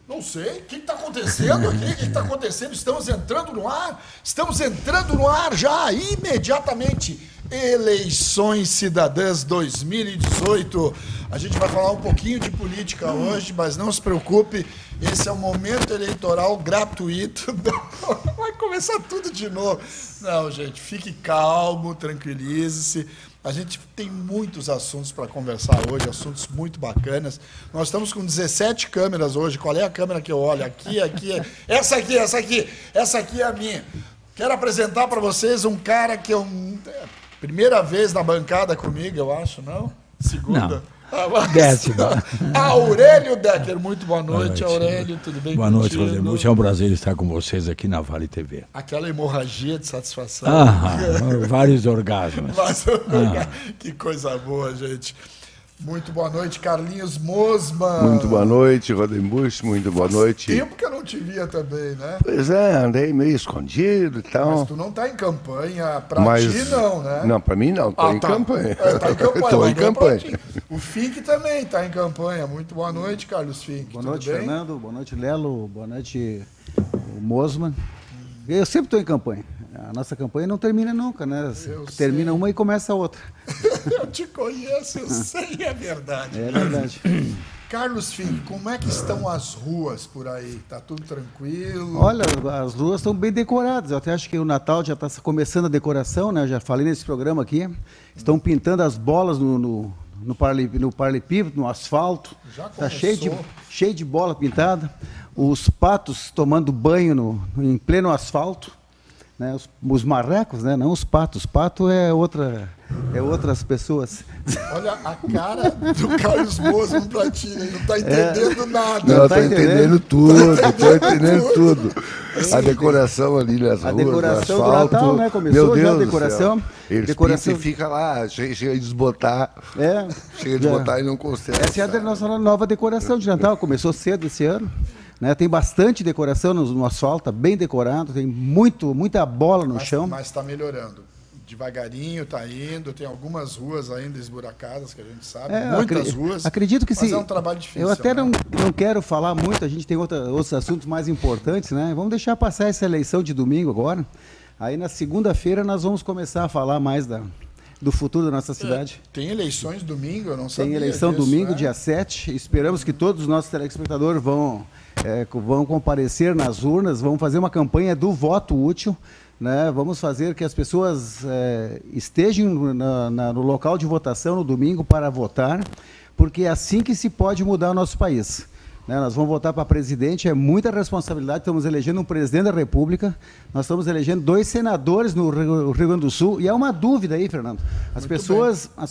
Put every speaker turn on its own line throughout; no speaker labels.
Não sei, o que está acontecendo aqui? O que está acontecendo? Estamos entrando no ar? Estamos entrando no ar já, imediatamente. Eleições Cidadãs 2018. A gente vai falar um pouquinho de política hoje, mas não se preocupe, esse é um momento eleitoral gratuito. Vai começar tudo de novo. Não, gente, fique calmo, tranquilize-se. A gente tem muitos assuntos para conversar hoje, assuntos muito bacanas. Nós estamos com 17 câmeras hoje. Qual é a câmera que eu olho? Aqui. Essa aqui é a minha. Quero apresentar para vocês um cara que primeira vez na bancada comigo, eu acho, não? Segunda?
Não. Décima.
Aurélio Decker, muito boa noite, Aurélio, tudo bem?
Boa noite, Rosemute. É um prazer estar com vocês aqui na Vale TV.
Aquela hemorragia de satisfação.
Vários orgasmos.
Que coisa boa, gente. Muito boa noite, Carlinhos Mosman.
Muito boa noite, Rodenbusch, muito boa noite.
Tempo que eu não te via também, né?
Pois é, andei meio escondido e tal.
Mas tu não tá em campanha, ti não, né?
Não, pra mim não, tô em campanha.
Tá em campanha.
Tô em campanha.
O Fink também tá em campanha. Muito boa noite, Carlos Fink.
Boa noite, Fernando. Boa noite, Lelo. Boa noite, Mosman. Eu sempre estou em campanha. A nossa campanha não termina nunca, né? Termina uma e começa a outra.
Eu te conheço, eu sei, é verdade.
É verdade.
Carlos Fink, como é que estão as ruas por aí? Tá tudo tranquilo?
Olha, as ruas estão bem decoradas. Eu até acho que o Natal já está começando a decoração, né? Eu já falei nesse programa aqui. Estão pintando as bolas no paralelepípedo, no asfalto.
Já
está cheio de bola pintada. Os patos tomando banho em pleno asfalto. Né, os marrecos, né, não os patos. Pato é outras pessoas.
Olha a cara do Carlos Mosman pra ti, ele não está entendendo nada.
Não, estou entendendo tudo, estou entendendo tudo. A decoração ali nas ruas,
a decoração
do
Natal, né, começou já a decoração.
Eles pintam e fica lá, chega de desbotar. Chega de desbotar e não consegue.
Essa é a nossa nova decoração de Natal, começou cedo esse ano. Né, tem bastante decoração no asfalto, bem decorado, tem muita bola no chão.
Mas está melhorando. Devagarinho está indo, tem algumas ruas ainda esburacadas, que a gente sabe, muitas ruas.
Acredito que sim.
Mas é um trabalho difícil.
Eu até não quero falar muito, a gente tem outros assuntos mais importantes, né? Vamos deixar passar essa eleição de domingo agora. Aí na segunda-feira nós vamos começar a falar mais do futuro da nossa cidade.
Tem eleições domingo, eu não sabia.
Tem eleição
disso,
domingo,
né?
dia 7. Esperamos que todos os nossos telespectadores vão comparecer nas urnas, vão fazer uma campanha do voto útil, né? Vamos fazer que as pessoas estejam no local de votação no domingo para votar, porque é assim que se pode mudar o nosso país. Né? Nós vamos votar para presidente, é muita responsabilidade, estamos elegendo um presidente da República, nós estamos elegendo 2 senadores no Rio Grande do Sul, e há uma dúvida aí, Fernando. As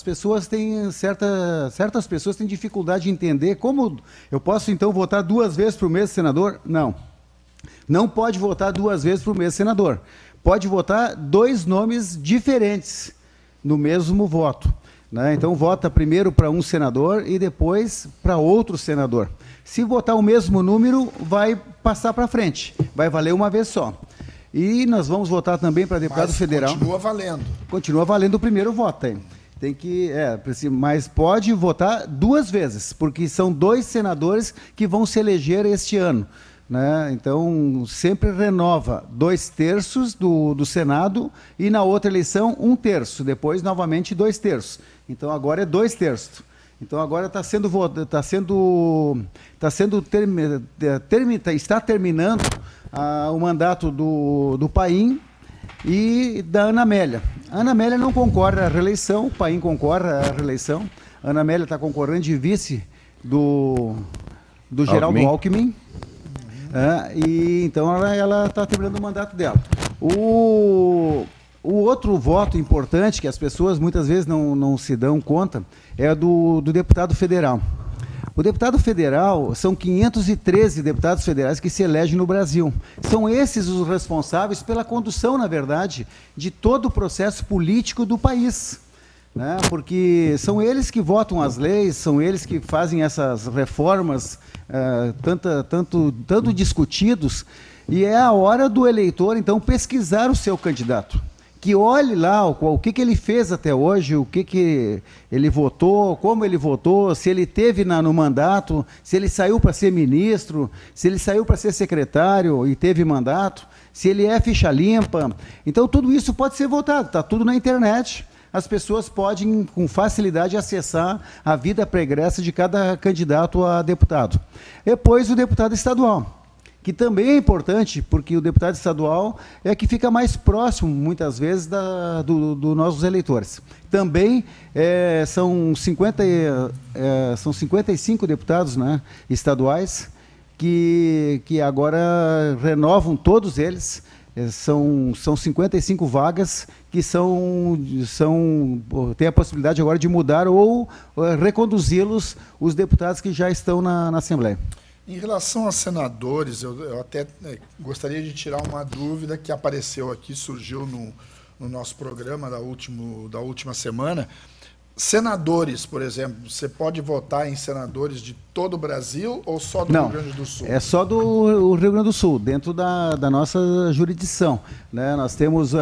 pessoas têm, certas pessoas têm dificuldade de entender como eu posso então votar 2 vezes para o mesmo senador? Não pode votar 2 vezes para o mesmo senador. Pode votar 2 nomes diferentes no mesmo voto. Né? Então vota primeiro para um senador e depois para outro senador. Se votar o mesmo número, vai passar para frente, vai valer uma vez só. E nós vamos votar também para deputado federal.
Continua valendo.
Continua valendo o primeiro voto. Hein? Tem que, mas pode votar 2 vezes, porque são 2 senadores que vão se eleger este ano. Né? Então, sempre renova 2/3 do Senado e na outra eleição 1/3, depois novamente 2/3. Então, agora é 2/3. Então, agora está terminando o mandato do Paim e da Ana Amélia. A Ana Amélia não concorre à reeleição, o Paim concorre à reeleição. A Ana Amélia está concorrendo de vice do Geraldo Alckmin. E então ela está terminando o mandato dela. O outro voto importante, que as pessoas muitas vezes não se dão conta, é do deputado federal. O deputado federal, são 513 deputados federais que se elegem no Brasil. São esses os responsáveis pela condução, na verdade, de todo o processo político do país, né? Porque são eles que votam as leis, são eles que fazem essas reformas tanto discutidos, e é a hora do eleitor, então, pesquisar o seu candidato. Que olhe lá o que ele fez até hoje, o que ele votou, como ele votou, se ele teve no mandato, se ele saiu para ser ministro, se ele saiu para ser secretário e teve mandato, se ele é ficha limpa. Então, tudo isso pode ser votado, está tudo na internet. As pessoas podem, com facilidade, acessar a vida pregressa de cada candidato a deputado. Depois, o deputado estadual, que também é importante, porque o deputado estadual é que fica mais próximo, muitas vezes, dos nossos eleitores. Também são 55 deputados, né, estaduais, que agora renovam todos eles. São 55 vagas que têm a possibilidade agora de mudar ou reconduzi-los, os deputados que já estão na Assembleia.
Em relação a senadores, eu até gostaria de tirar uma dúvida que apareceu aqui, surgiu no nosso programa da última semana. Senadores, por exemplo, você pode votar em senadores de todo o Brasil ou só do Rio Grande do Sul?
É só do Rio Grande do Sul, dentro da nossa jurisdição, né? Nós temos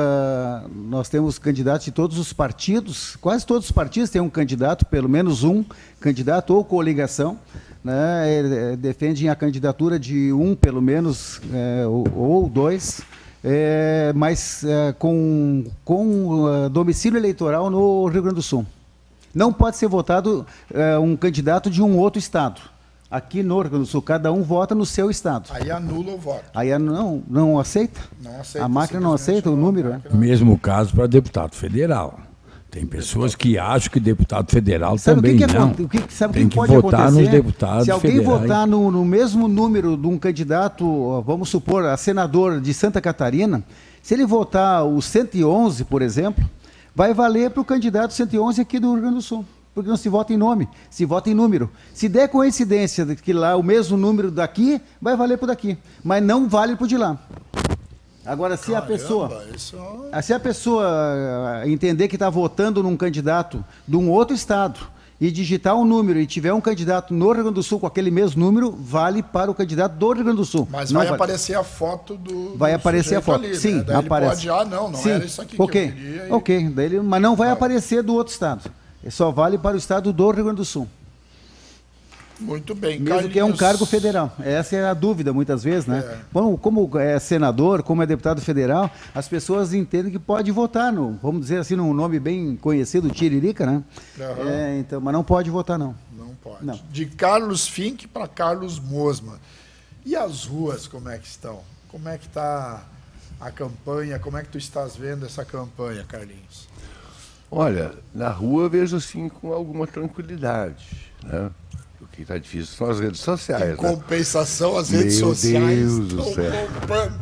candidatos de todos os partidos, quase todos os partidos têm um candidato, pelo menos um candidato ou coligação, né? Defendem a candidatura de um, pelo menos, ou dois, mas com domicílio eleitoral no Rio Grande do Sul. Não pode ser votado um candidato de um outro estado. Aqui no Rio Grande do Sul, cada um vota no seu estado.
Aí anula o voto.
Aí não aceita?
Não aceita.
A máquina não aceita o número?
Mesmo caso para deputado federal. Tem pessoas que acham que deputado federal
sabe
também não.
Sabe
tem
o
que
pode
votar
acontecer?
nos deputados
Se alguém
federais.
votar no mesmo número de um candidato, vamos supor, a senador de Santa Catarina, se ele votar o 111, por exemplo, vai valer para o candidato 111 aqui do Rio Grande do Sul. Porque não se vota em nome, se vota em número. Se der coincidência de que lá o mesmo número daqui, vai valer para o daqui. Mas não vale para o de lá. Agora, se a pessoa entender que está votando num candidato de um outro estado e digitar um número e tiver um candidato no Rio Grande do Sul com aquele mesmo número, vale para o candidato do Rio Grande do Sul.
Mas vai aparecer a foto do
Vai aparecer a foto,
ali,
sim,
né? Daí
aparece.
Ele pode, não
sim,
era isso aqui que eu queria.
Ok, mas não vai aparecer do outro estado. Só vale para o estado do Rio Grande do Sul.
Muito bem.
Mesmo
Carlinhos...
que é um cargo federal. Essa é a dúvida, muitas vezes, né? Bom, como é senador, como é deputado federal, as pessoas entendem que pode votar no, vamos dizer assim, num nome bem conhecido, Tiririca, né?
Uhum.
Então, mas não pode votar, não.
Não pode.
Não.
De Carlos Fink para Carlos Mosman. E as ruas, como é que estão? Como é que está a campanha? Como é que tu estás vendo essa campanha, Carlinhos?
Olha, na rua eu vejo assim com alguma tranquilidade, né? O que está difícil são as redes sociais.
Em compensação, as redes sociais
Deus do
estão
céu.
bombando.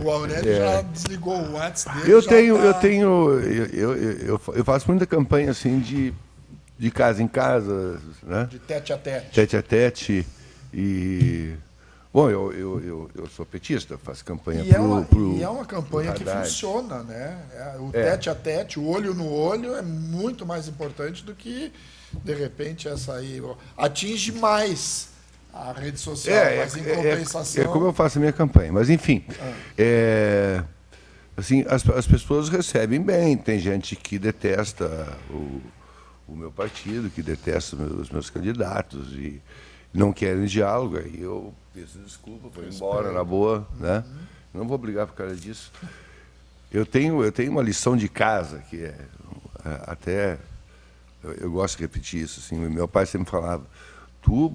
O Aurélio já desligou o WhatsApp dele.
Eu faço muita campanha assim de casa em casa, né?
De tete a tete.
Tete a tete. E bom, eu sou petista, faço campanha
e é uma campanha que funciona, né? O tete a tete, o olho no olho é muito mais importante do que, de repente, essa aí atinge mais a rede social, mas em compensação...
É como eu faço a minha campanha, mas enfim, assim, as pessoas recebem bem, tem gente que detesta o meu partido, que detesta os meus candidatos e não querem diálogo, aí eu peço desculpa, vou embora na boa, né? Não vou brigar por causa disso. Eu tenho uma lição de casa que até eu gosto de repetir isso, assim, meu pai sempre falava: tu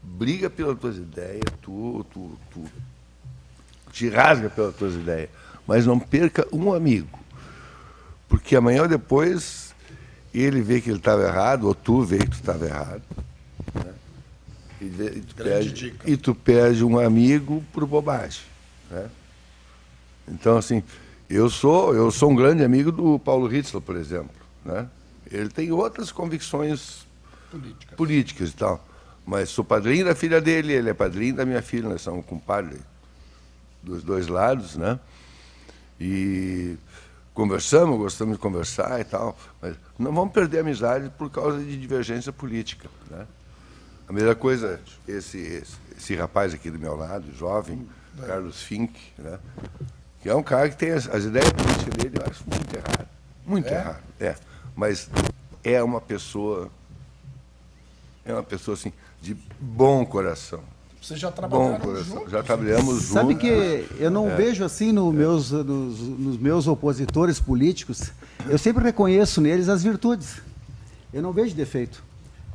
briga pelas tuas ideias, tu te rasga pelas tuas ideias, mas não perca um amigo, porque amanhã ou depois ele vê que ele estava errado ou tu vê que tu estava errado, né? E tu perde um amigo por bobagem, né? Então, assim, eu sou um grande amigo do Paulo Ritzler, por exemplo, né? Ele tem outras convicções políticas e tal, Mas sou padrinho da filha dele, ele é padrinho da minha filha, nós somos compadres dos dois lados, né? E conversamos, gostamos de conversar e tal, mas não vamos perder a amizade por causa de divergência política, né? A mesma coisa, esse rapaz aqui do meu lado, jovem, Carlos Fink, né? Que é um cara que tem as ideias políticas dele, eu acho muito errado. Muito errado, mas é uma pessoa assim, de bom coração.
Vocês já trabalharam
juntos? Já trabalhamos juntos.
Sabe que eu não vejo assim nos meus opositores políticos, eu sempre reconheço neles as virtudes. Eu não vejo defeito.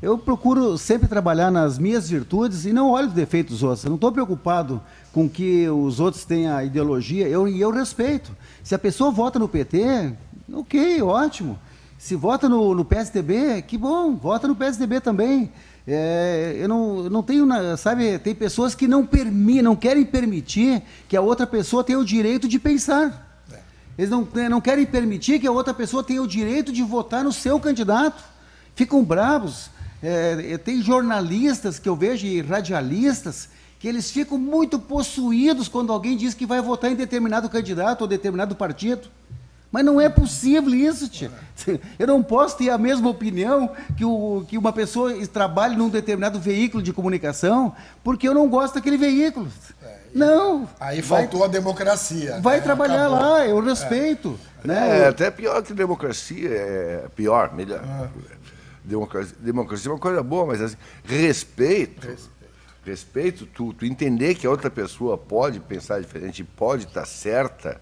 Eu procuro sempre trabalhar nas minhas virtudes e não olho os defeitos dos outros. Eu não estou preocupado com que os outros tenham a ideologia, e eu respeito. Se a pessoa vota no PT, ok, ótimo. Se vota no PSDB, que bom, vota no PSDB também. Eu não tenho, sabe, tem pessoas que não querem permitir que a outra pessoa tenha o direito de pensar. Eles não querem permitir que a outra pessoa tenha o direito de votar no seu candidato. Ficam bravos. Tem jornalistas que eu vejo e radialistas que eles ficam muito possuídos quando alguém diz que vai votar em determinado candidato ou determinado partido. Mas não é possível isso, tia. Eu não posso ter a mesma opinião que uma pessoa trabalhe num determinado veículo de comunicação porque eu não gosto daquele veículo. Não.
Aí faltou a democracia.
Vai trabalhar lá, eu respeito.
Né? Até pior que democracia, pior, melhor. Democracia é uma coisa boa, mas assim, respeito, tu entender que a outra pessoa pode pensar diferente, pode estar certa,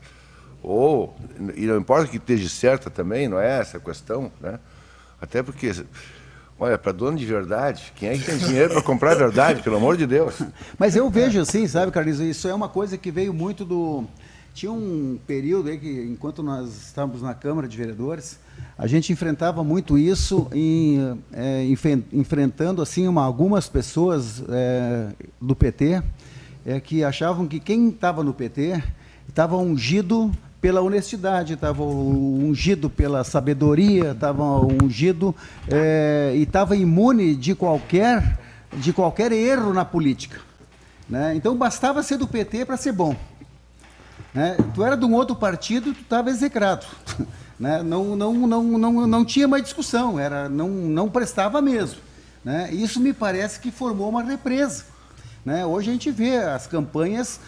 e não importa que esteja certa também, não é essa a questão, né? Até porque, olha, para dono de verdade, quem é que tem dinheiro para comprar a verdade, pelo amor de Deus?
Mas eu vejo assim, sabe, Carlinhos, isso é uma coisa que veio muito do... Tinha um período aí que, enquanto nós estávamos na Câmara de Vereadores, a gente enfrentava muito isso, enfrentando assim algumas pessoas do PT que achavam que quem estava no PT estava ungido pela honestidade, estava ungido pela sabedoria, estava ungido e estava imune de qualquer erro na política, né? Então bastava ser do PT para ser bom, né? Tu era de um outro partido, tu estava execrado, né? Não tinha mais discussão, não prestava mesmo, né? Isso me parece que formou uma represa, né? Hoje a gente vê as campanhas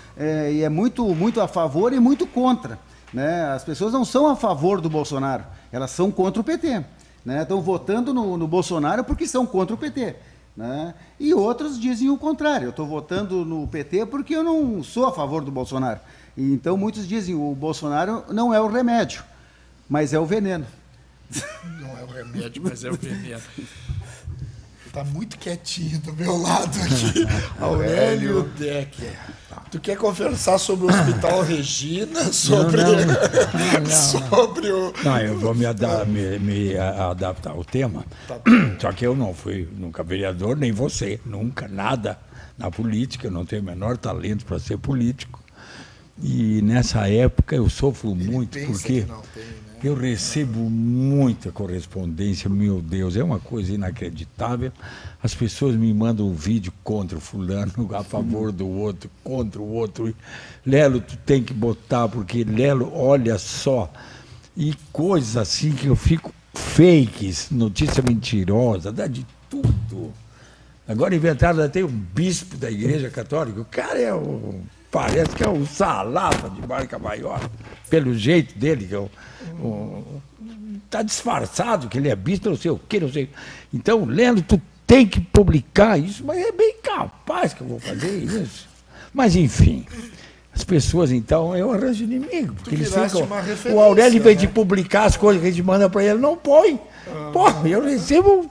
e é muito a favor e muito contra, né? As pessoas não são a favor do Bolsonaro, elas são contra o PT, né? Estão votando no Bolsonaro porque são contra o PT, né? E outros dizem o contrário, eu estou votando no PT porque eu não sou a favor do Bolsonaro. E então muitos dizem o Bolsonaro não é o remédio, mas é o veneno.
Não é o remédio, mas é o veneno. Está muito quietinho do meu lado aqui, Aurélio Decker. Tu quer conversar sobre o Hospital Regina, sobre o...
Não, eu vou me adaptar ao tema. Tá. Só que eu não fui nunca vereador, nem você, nunca, nada na política, eu não tenho o menor talento para ser político. E nessa época eu sofro muito, porque eu recebo muita correspondência, meu Deus, é uma coisa inacreditável. As pessoas me mandam um vídeo contra o fulano, a favor do outro, contra o outro. Lelo, tu tem que botar, porque Lelo, olha só. E coisas assim que eu fico fakes, notícia mentirosa, dá de tudo. Agora inventaram até um bispo da Igreja Católica, o cara parece que é o Salava de Marca Maior, pelo jeito dele, que está disfarçado que ele é bispo, não sei o que, não sei. Então, Lelo, tu tem que publicar isso, mas é bem capaz que eu vou fazer isso. Mas, enfim, as pessoas, então, eu arranjo inimigo. Porque eles ficam, o Aurélio, em vez de publicar as coisas que a gente manda para ele, não põe. Pô, eu recebo um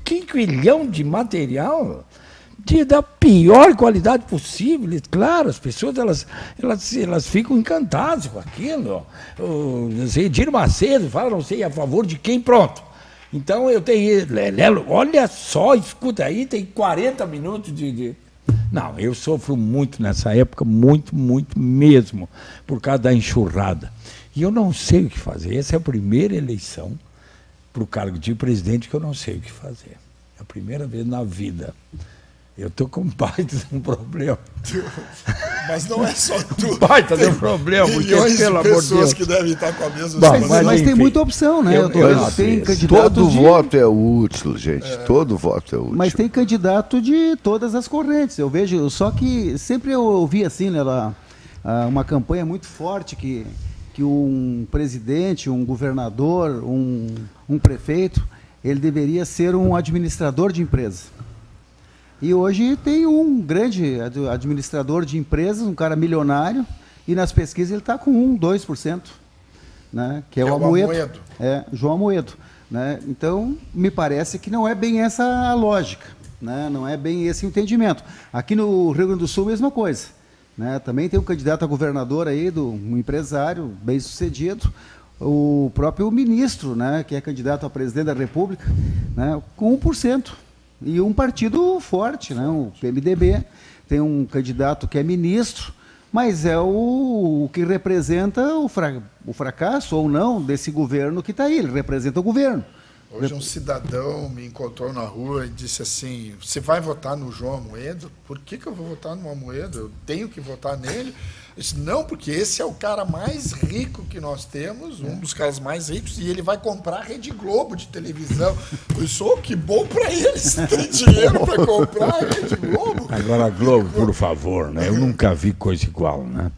quinquilhão de material da pior qualidade possível. Claro, as pessoas elas ficam encantadas com aquilo. Não sei, Edir Macedo fala, não sei a favor de quem, pronto. Então eu tenho, Lelo, olha só, escuta aí, tem 40 minutos de... Não, eu sofro muito nessa época, muito mesmo, por causa da enxurrada. E eu não sei o que fazer. Essa é a primeira eleição para o cargo de presidente que eu não sei o que fazer. É a primeira vez na vida. Eu estou com um baita de um problema.
Mas não é só tu.
Baita de um problema, porque,
milhões
pelo
de
amor de
pessoas
Deus.
que devem estar com a mesma
Bom,
situação.
Mas tem
enfim,
muita opção, né? Tem candidatos
Todo voto é útil, gente. Todo voto é útil.
Mas tem candidato de todas as correntes. Eu vejo, só que sempre eu ouvi assim, né, uma campanha muito forte que um presidente, um governador, um prefeito, ele deveria ser um administrador de empresa. E hoje tem um grande administrador de empresas, um cara milionário, e nas pesquisas ele está com 2%, né? Que é o Amoedo. João Amoedo. Né? Então, me parece que não é bem essa a lógica, né? Não é bem esse o entendimento. Aqui no Rio Grande do Sul, a mesma coisa. Né? Também tem um candidato a governador aí, um empresário bem-sucedido, o próprio ministro, né, que é candidato a presidente da República, né, com 1%. E um partido forte, né, o PMDB, tem um candidato que é ministro, mas é o que representa o fracasso ou não desse governo que está aí, ele representa o governo.
Hoje um cidadão me encontrou na rua e disse assim, você vai votar no João Amoedo? Por que eu vou votar no Amoedo? Eu tenho que votar nele? Eu disse, não, porque esse é o cara mais rico que nós temos, um dos caras mais ricos, e ele vai comprar a Rede Globo de televisão. Eu disse, que bom para eles, tem dinheiro para comprar a Rede Globo.
Agora, a Globo, por favor, né? Eu nunca vi coisa igual, né?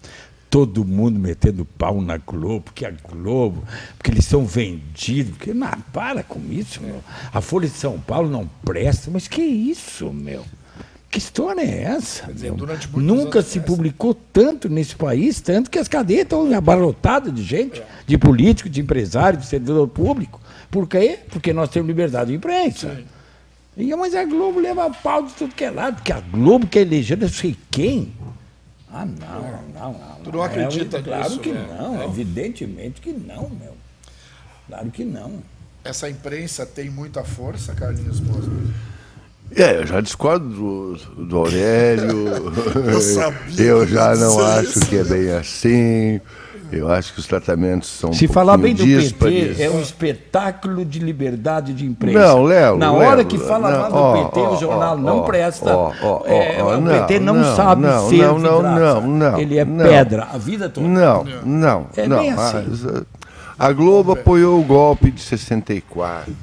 Todo mundo metendo pau na Globo, porque a Globo, porque eles são vendidos, porque não, para com isso, meu. A Folha de São Paulo não presta, mas que isso, meu? Que história é essa?
Dizer,
nunca se publicou tanto nesse país, tanto que as cadeias estão abarrotadas de gente, de político, de empresário, de servidor público. Por quê? Porque nós temos liberdade de imprensa. Mas a Globo leva pau de tudo que é lado, porque a Globo quer eleger não sei quem. Não.
Tu não acredita nisso?
Claro que não, evidentemente que não, meu. Claro que não.
Essa imprensa tem muita força, Carlinhos Mosna?
Eu já discordo do Aurélio.
Eu sabia.
Eu já não acho que é bem assim. Eu acho que os tratamentos são
Se falar bem do
díspares.
PT, é um espetáculo de liberdade de imprensa.
Não, Léo.
Na hora que fala mal do PT, o jornal não presta. O PT não sabe ser vidraça. Ele é pedra a vida toda.
Não.
É bem assim.
A Globo apoiou o golpe de 64.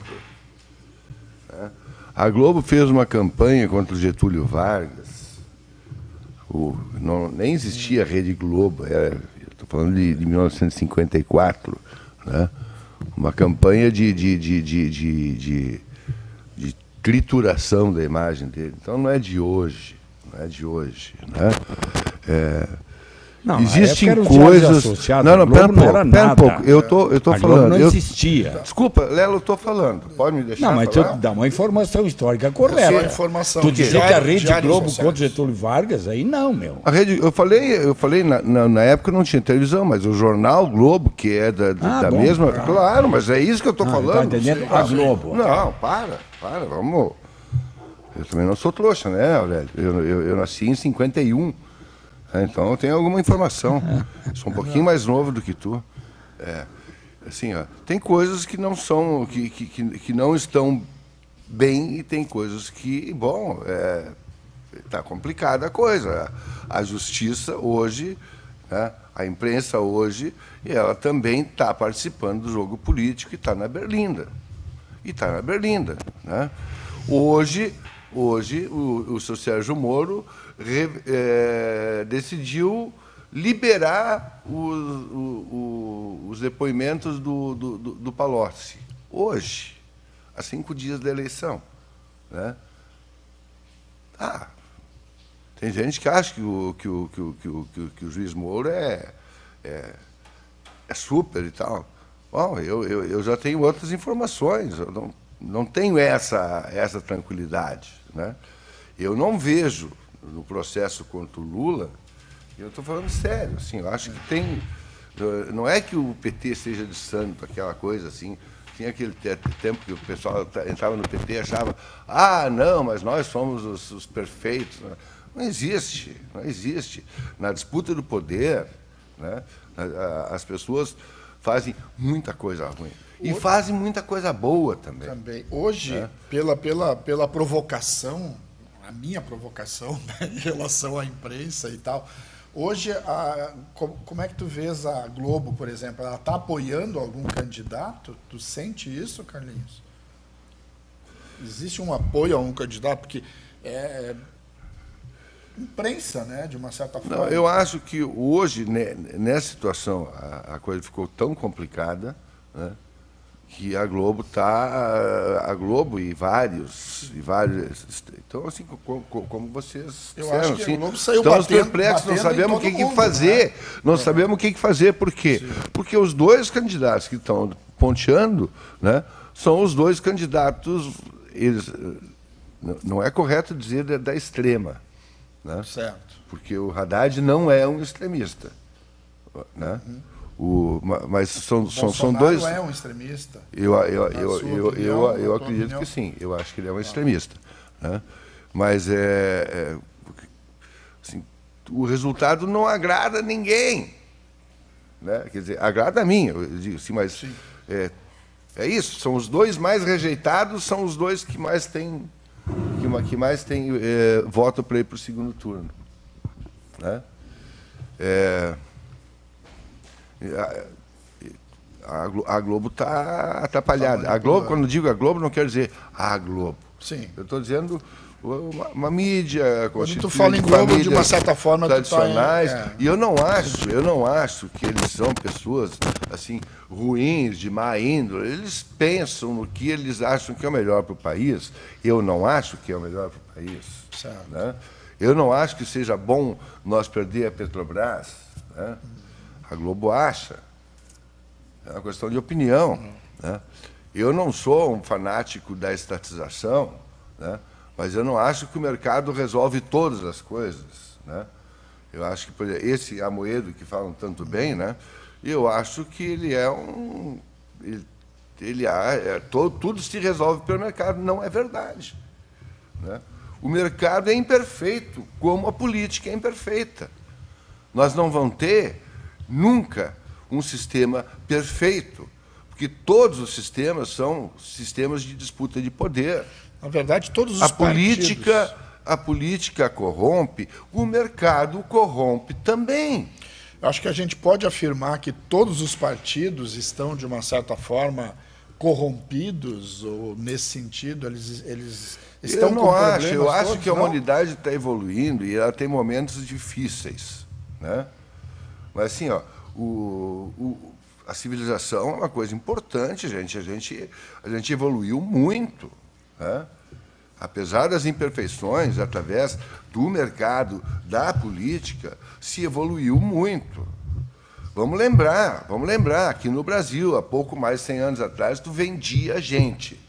A Globo fez uma campanha contra o Getúlio Vargas. Nem existia a Rede Globo. Estou falando de 1954, né? Uma campanha de trituração da imagem dele. Então não é de hoje, né?
Não,
existem coisas. Não, pera um pouco. Eu tô falando.
Não existia.
Desculpa, Lelo, eu estou falando. Pode me deixar?
Não, mas
falar?
tu dá uma informação histórica correta. Tu dizer que a Rede Globo contra Getúlio Vargas, aí não, meu.
A Rede, eu falei na época não tinha televisão, mas o jornal Globo, que é da mesma. Claro, mas é isso que eu estou falando.
Tá entendendo? A Globo.
Não, para, vamos. Eu também não sou trouxa, né, Aurélio? Eu nasci em 51. Então eu tenho alguma informação. Sou um pouquinho mais novo do que tu. Assim, tem coisas que não são, que não estão bem, e tem coisas que, está complicada a coisa. A justiça hoje, né, a imprensa hoje, ela também está participando do jogo político e está na berlinda. Né? Hoje o seu Sérgio Moro decidiu liberar os depoimentos do Palocci. Hoje, a 5 dias da eleição. Né? Tem gente que acha que o juiz Moro é super e tal. Bom, eu já tenho outras informações, eu não tenho essa tranquilidade. Né? Eu não vejo no processo contra o Lula, eu estou falando sério, assim, eu acho que tem. Não é que o PT seja de santo, aquela coisa assim. Tinha aquele tempo que o pessoal entrava no PT e achava, não, mas nós somos os perfeitos. Não existe. Na disputa do poder, né, as pessoas fazem muita coisa ruim. E fazem muita coisa boa também.
Hoje, pela provocação, a minha provocação, né, em relação à imprensa e tal, hoje, como é que tu vês a Globo, por exemplo? Ela está apoiando algum candidato? Tu sente isso, Carlinhos? Existe um apoio a um candidato? Porque imprensa, né, de uma certa forma.
Não, eu acho que hoje, né, nessa situação, a coisa ficou tão complicada, né, que a Globo e vários, então assim como vocês
eu acho que
assim,
a Globo saiu
estamos
batendo,
perplexos, não sabemos o que
mundo,
fazer,
né?
não sabemos o que fazer, por quê? Sim. Porque os dois candidatos que estão ponteando, né, são os dois candidatos, eles, não é correto dizer da extrema, né?
Certo.
Porque o Haddad não é um extremista, né? Mas são dois.
Não é um extremista.
Eu acredito que sim. Eu acho que ele é um extremista, né? Mas assim, o resultado não agrada ninguém, né? Quer dizer, agrada a mim, eu digo assim, mas sim. É isso. São os dois mais rejeitados, são os dois que mais têm voto para ir para o segundo turno, né? A Globo está atrapalhada. A Globo, quando digo a Globo, não quero dizer a Globo.
Sim.
Eu estou dizendo uma mídia.
Quando tu fala em Globo, de uma certa forma,
tradicionais. E eu não acho que eles são pessoas assim ruins, de má índole. Eles pensam no que eles acham que é o melhor para o país. Eu não acho que é o melhor para o país.
Certo.
Né? Eu não acho que seja bom nós perder a Petrobras, né? A Globo acha. É uma questão de opinião, né? Eu não sou um fanático da estatização, né? Mas eu não acho que o mercado resolve todas as coisas, né? Eu acho que, por exemplo, esse Amoedo, que falam tanto bem, né? Eu acho que ele é um... tudo se resolve pelo mercado. Não é verdade, né? O mercado é imperfeito, como a política é imperfeita. Nós não vamos ter nunca um sistema perfeito, porque todos os sistemas são sistemas de disputa de poder.
Na verdade, todos os partidos...
A política corrompe, o mercado corrompe também.
Eu acho que a gente pode afirmar que todos os partidos estão, de uma certa forma, corrompidos, ou nesse sentido, eles estão com problemas.
Eu acho que a humanidade está evoluindo e ela tem momentos difíceis, né? Mas assim, ó, a civilização é uma coisa importante, gente. A gente evoluiu muito, né? Apesar das imperfeições, através do mercado, da política, se evoluiu muito. Vamos lembrar, aqui no Brasil, há pouco mais de 100 anos atrás, tu vendia gente.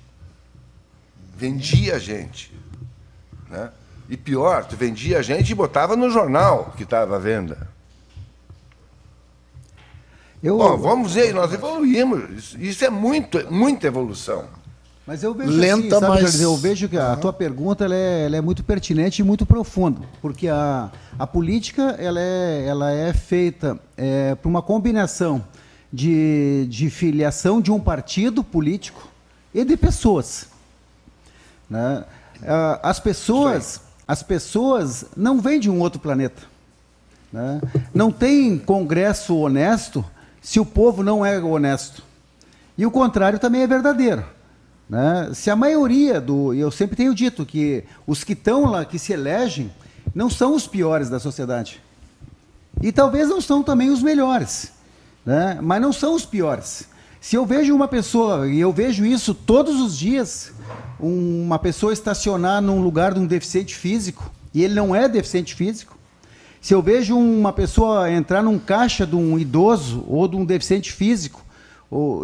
Vendia gente, né? E pior, tu vendia gente e botava no jornal que estava à venda. Bom, vamos ver, nós evoluímos. Isso é muita evolução.
Mas eu vejo
lenta,
assim, sabe,
mas...
eu vejo que a tua pergunta ela é muito pertinente e muito profunda, porque a política ela é feita por uma combinação de filiação de um partido político e de pessoas, né? As pessoas não vêm de um outro planeta, né? Não tem congresso honesto se o povo não é honesto, e o contrário também é verdadeiro, né? Se a maioria eu sempre tenho dito que os que estão lá, que se elegem, não são os piores da sociedade. E talvez não são também os melhores, né? Mas não são os piores. Se eu vejo uma pessoa, e eu vejo isso todos os dias, uma pessoa estacionar num lugar de um deficiente físico, e ele não é deficiente físico, se eu vejo uma pessoa entrar num caixa de um idoso ou de um deficiente físico,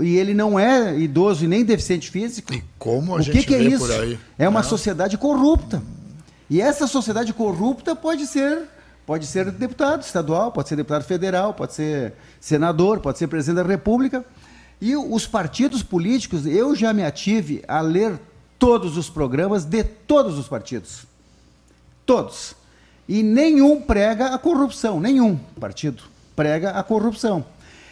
e ele não é idoso e nem deficiente físico,
e como a gente vê
isso?
Por aí?
É uma sociedade corrupta. E essa sociedade corrupta pode ser deputado estadual, pode ser deputado federal, pode ser senador, pode ser presidente da República. E os partidos políticos, eu já me ative a ler todos os programas de todos os partidos. Todos. E nenhum prega a corrupção, nenhum partido prega a corrupção.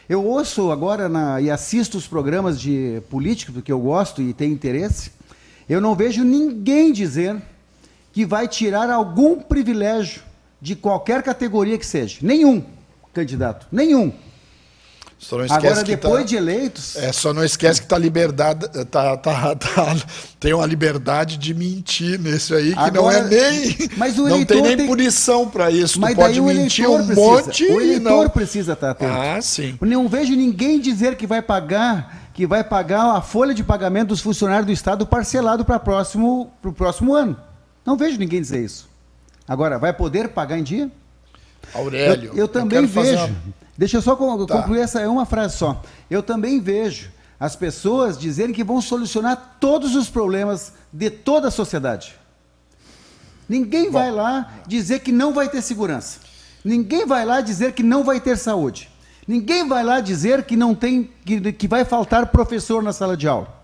Eu ouço agora e assisto os programas de políticos, porque eu gosto e tenho interesse, eu não vejo ninguém dizer que vai tirar algum privilégio de qualquer categoria que seja. Nenhum candidato, nenhum.
Só não esquece
agora,
que
depois de eleitos...
só não esquece que tem uma liberdade de mentir nisso aí, que agora, não é nem...
Mas o
não tem nem punição para isso.
Mas
tu pode mentir um monte
o eleitor
não...
precisa estar atento.
Ah, sim.
Eu não vejo ninguém dizer que vai pagar a folha de pagamento dos funcionários do Estado parcelado para o próximo ano. Não vejo ninguém dizer isso. Agora, vai poder pagar em dia?
Aurélio,
eu também vejo... Deixa eu só concluir uma frase só. Eu também vejo as pessoas dizerem que vão solucionar todos os problemas de toda a sociedade. Ninguém vai lá dizer que não vai ter segurança. Ninguém vai lá dizer que não vai ter saúde. Ninguém vai lá dizer que não tem, que vai faltar professor na sala de aula.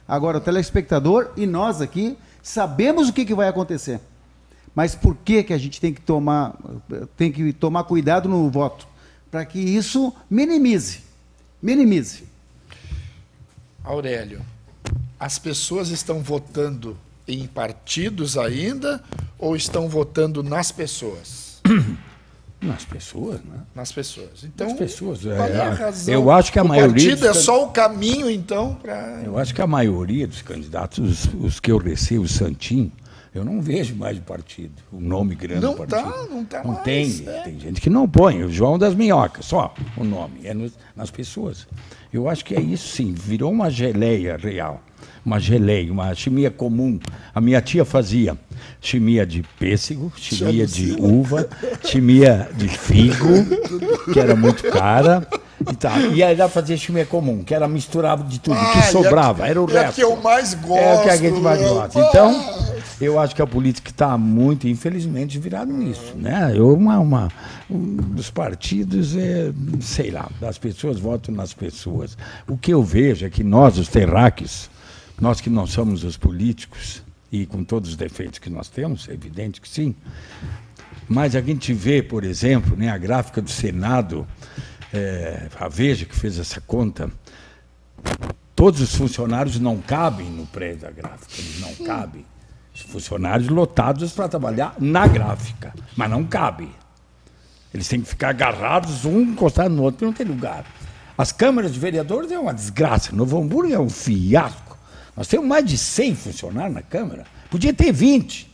Agora, o telespectador e nós aqui sabemos o que vai acontecer. Mas por que a gente tem que tomar cuidado no voto? Para que isso minimize.
Aurélio, as pessoas estão votando em partidos ainda ou estão votando nas pessoas?
Nas pessoas, né?
Nas pessoas. Então,
nas pessoas.
Qual é a razão?
Eu acho que a maioria...
O partido é só o caminho, então, para...
Eu acho que a maioria dos candidatos, os que eu recebo, Santinho, eu não vejo mais de partido, o nome grande do partido.
Não
não
mais.
Tem gente que não põe, o João das Minhocas, só o nome, é nas pessoas. Eu acho que é isso sim, virou uma geleia real, uma geleia, uma chimia comum. A minha tia fazia chimia de pêssego, chimia de uva, chimia de figo, que era muito cara. E aí ela fazia chimia comum, que era misturava de tudo, que sobrava, era o resto.
É a que eu mais gosto.
É o que a gente mais gosta. Então, eu acho que a política está muito, infelizmente, virada nisso, né? Um dos partidos, sei lá, as pessoas votam nas pessoas. O que eu vejo é que nós, os terráqueos, nós que não somos os políticos, e com todos os defeitos que nós temos, é evidente que sim, mas a gente vê, por exemplo, né, a gráfica do Senado, a Veja que fez essa conta, todos os funcionários não cabem no prédio da gráfica, eles não cabem. Os funcionários lotados para trabalhar na gráfica, mas não cabe. Eles têm que ficar agarrados, um encostado no outro, porque não tem lugar. As câmaras de vereadores é uma desgraça. Novo Hamburgo é um fiasco. Nós temos mais de 100 funcionários na Câmara. Podia ter 20,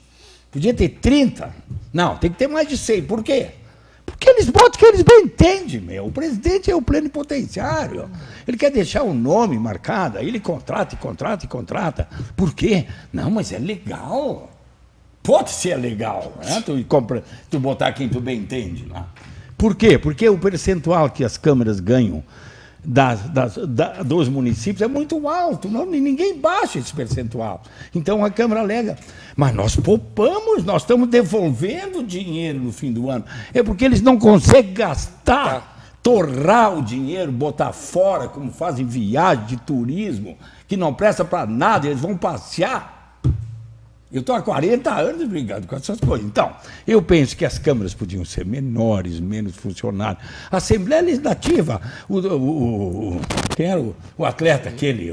podia ter 30. Não, tem que ter mais de 100. Por quê? Porque eles botam o que eles bem entendem, meu. O presidente é o plenipotenciário. Ele quer deixar o nome marcado, aí ele contrata e contrata e contrata. Por quê? Não, mas é legal. Pode ser legal, né? Tu botar quem tu bem entende lá. Por quê? Porque o percentual que as câmaras ganham dos municípios é muito alto, ninguém baixa esse percentual. Então a Câmara alega, mas nós poupamos, nós estamos devolvendo dinheiro no fim do ano. É porque eles não conseguem gastar, torrar o dinheiro, botar fora, como fazem viagem de turismo, que não presta para nada, eles vão passear. Eu estou há 40 anos brigando com essas coisas. Então, eu penso que as câmaras podiam ser menores, menos funcionários. A Assembleia Legislativa, quem era o atleta aquele?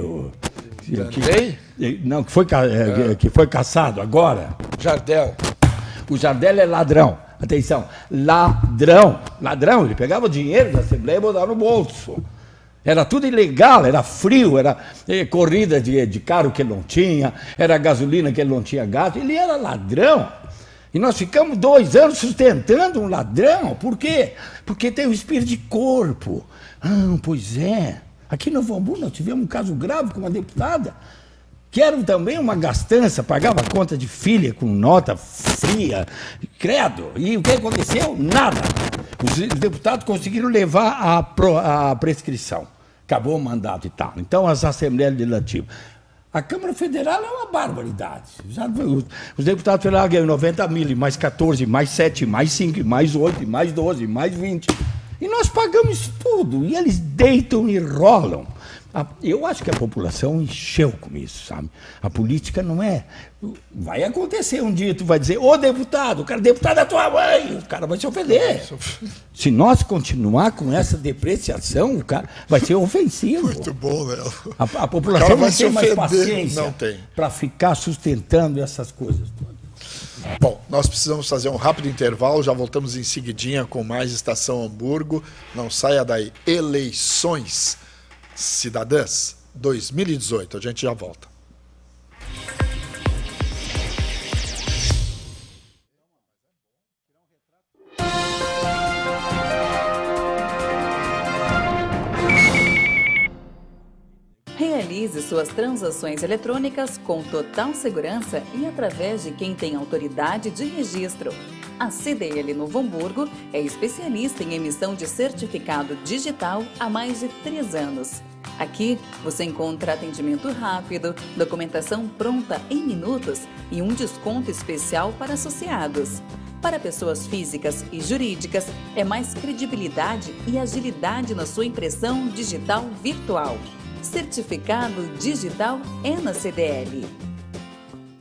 Que foi caçado agora?
Jardel.
O Jardel é ladrão. Atenção, ladrão. Ladrão, ele pegava o dinheiro da Assembleia e botava no bolso. Era tudo ilegal, era frio, era corrida de carro que ele não tinha, era gasolina que ele não tinha gasto, ele era ladrão. E nós ficamos 2 anos sustentando um ladrão. Por quê? Porque tem o espírito de corpo. Ah, pois é. Aqui no Novo Hamburgo nós tivemos um caso grave com uma deputada, que era também uma gastança, pagava conta de filha com nota fria, credo. E o que aconteceu? Nada. Os deputados conseguiram levar a prescrição. Acabou o mandato e tal. Então, as Assembleias Legislativas. A Câmara Federal é uma barbaridade. Os deputados federais ganham 90 mil, mais 14, mais 7, mais 5, mais 8, mais 12, mais 20. E nós pagamos isso tudo. E eles deitam e rolam. Eu acho que a população encheu com isso, sabe? A política não é... Vai acontecer um dia, tu vai dizer, ô deputado, o cara deputado é tua mãe, o cara vai se ofender. Se nós continuar com essa depreciação, o cara vai ser ofensivo.
Muito bom, Léo.
A população não tem mais paciência para ficar sustentando essas coisas todas.
Bom, nós precisamos fazer um rápido intervalo, já voltamos em seguidinha com mais Estação Hamburgo. Não saia daí. Eleições Cidadãs 2018. A gente já volta.
Realize suas transações eletrônicas com total segurança e através de quem tem autoridade de registro. A CDL Novo Hamburgo é especialista em emissão de certificado digital há mais de 3 anos. Aqui você encontra atendimento rápido, documentação pronta em minutos e um desconto especial para associados. Para pessoas físicas e jurídicas, é mais credibilidade e agilidade na sua impressão digital virtual. Certificado digital é na CDL.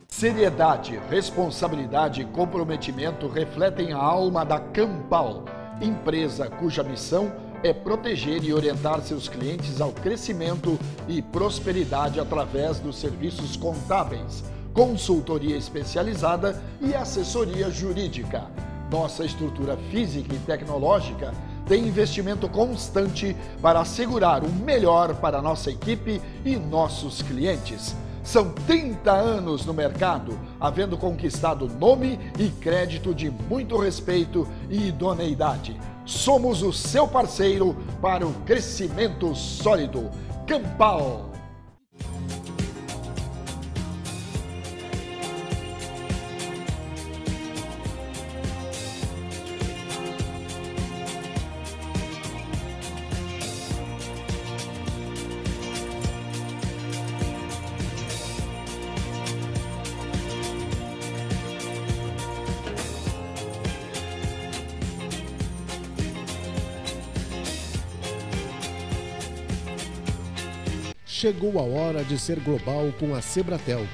Seriedade, responsabilidade e comprometimento refletem a alma da Campal, empresa cuja missão é proteger e orientar seus clientes ao crescimento e prosperidade através dos serviços contábeis, consultoria especializada e assessoria jurídica. Nossa estrutura física e tecnológica tem investimento constante para assegurar o melhor para nossa equipe e nossos clientes. São 30 anos no mercado, havendo conquistado nome e crédito de muito respeito e idoneidade. Somos o seu parceiro para o crescimento sólido. Campal.
Chegou a hora de ser global com a Sebratel.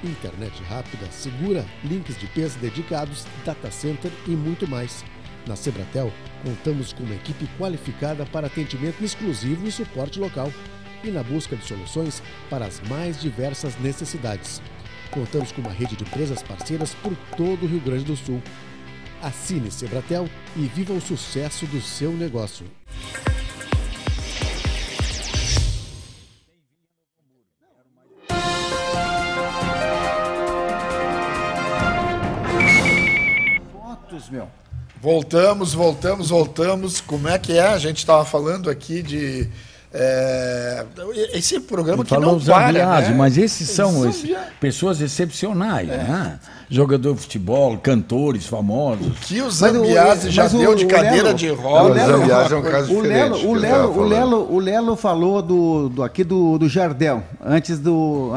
Internet rápida, segura, links de peso dedicados, data center e muito mais. Na Sebratel, contamos com uma equipe qualificada para atendimento exclusivo e suporte local e na busca de soluções para as mais diversas necessidades. Contamos com uma rede de empresas parceiras por todo o Rio Grande do Sul. Assine Sebratel e viva o sucesso do seu negócio.
Voltamos. Como é que é? A gente estava falando aqui de... esse programa que não para, né?
Mas esses são pessoas excepcionais, né? Jogador de futebol, cantores famosos.
O que o Zambiase já deu de cadeira de roda.
O Zambiase é um caso diferente.
O Lelo falou do Jardel, antes do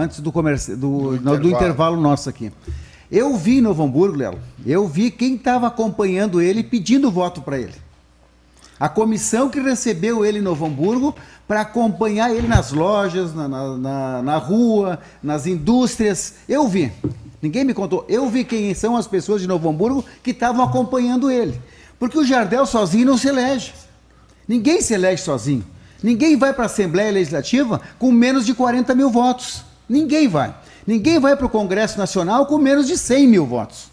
intervalo nosso aqui. Eu vi em Novo Hamburgo, Léo, quem estava acompanhando ele pedindo voto para ele. A comissão que recebeu ele em Novo Hamburgo para acompanhar ele nas lojas, na rua, nas indústrias. Eu vi. Ninguém me contou. Eu vi quem são as pessoas de Novo Hamburgo que estavam acompanhando ele. Porque o Jardel sozinho não se elege. Ninguém se elege sozinho. Ninguém vai para a Assembleia Legislativa com menos de 40 mil votos. Ninguém vai. Ninguém vai para o Congresso Nacional com menos de 100 mil votos.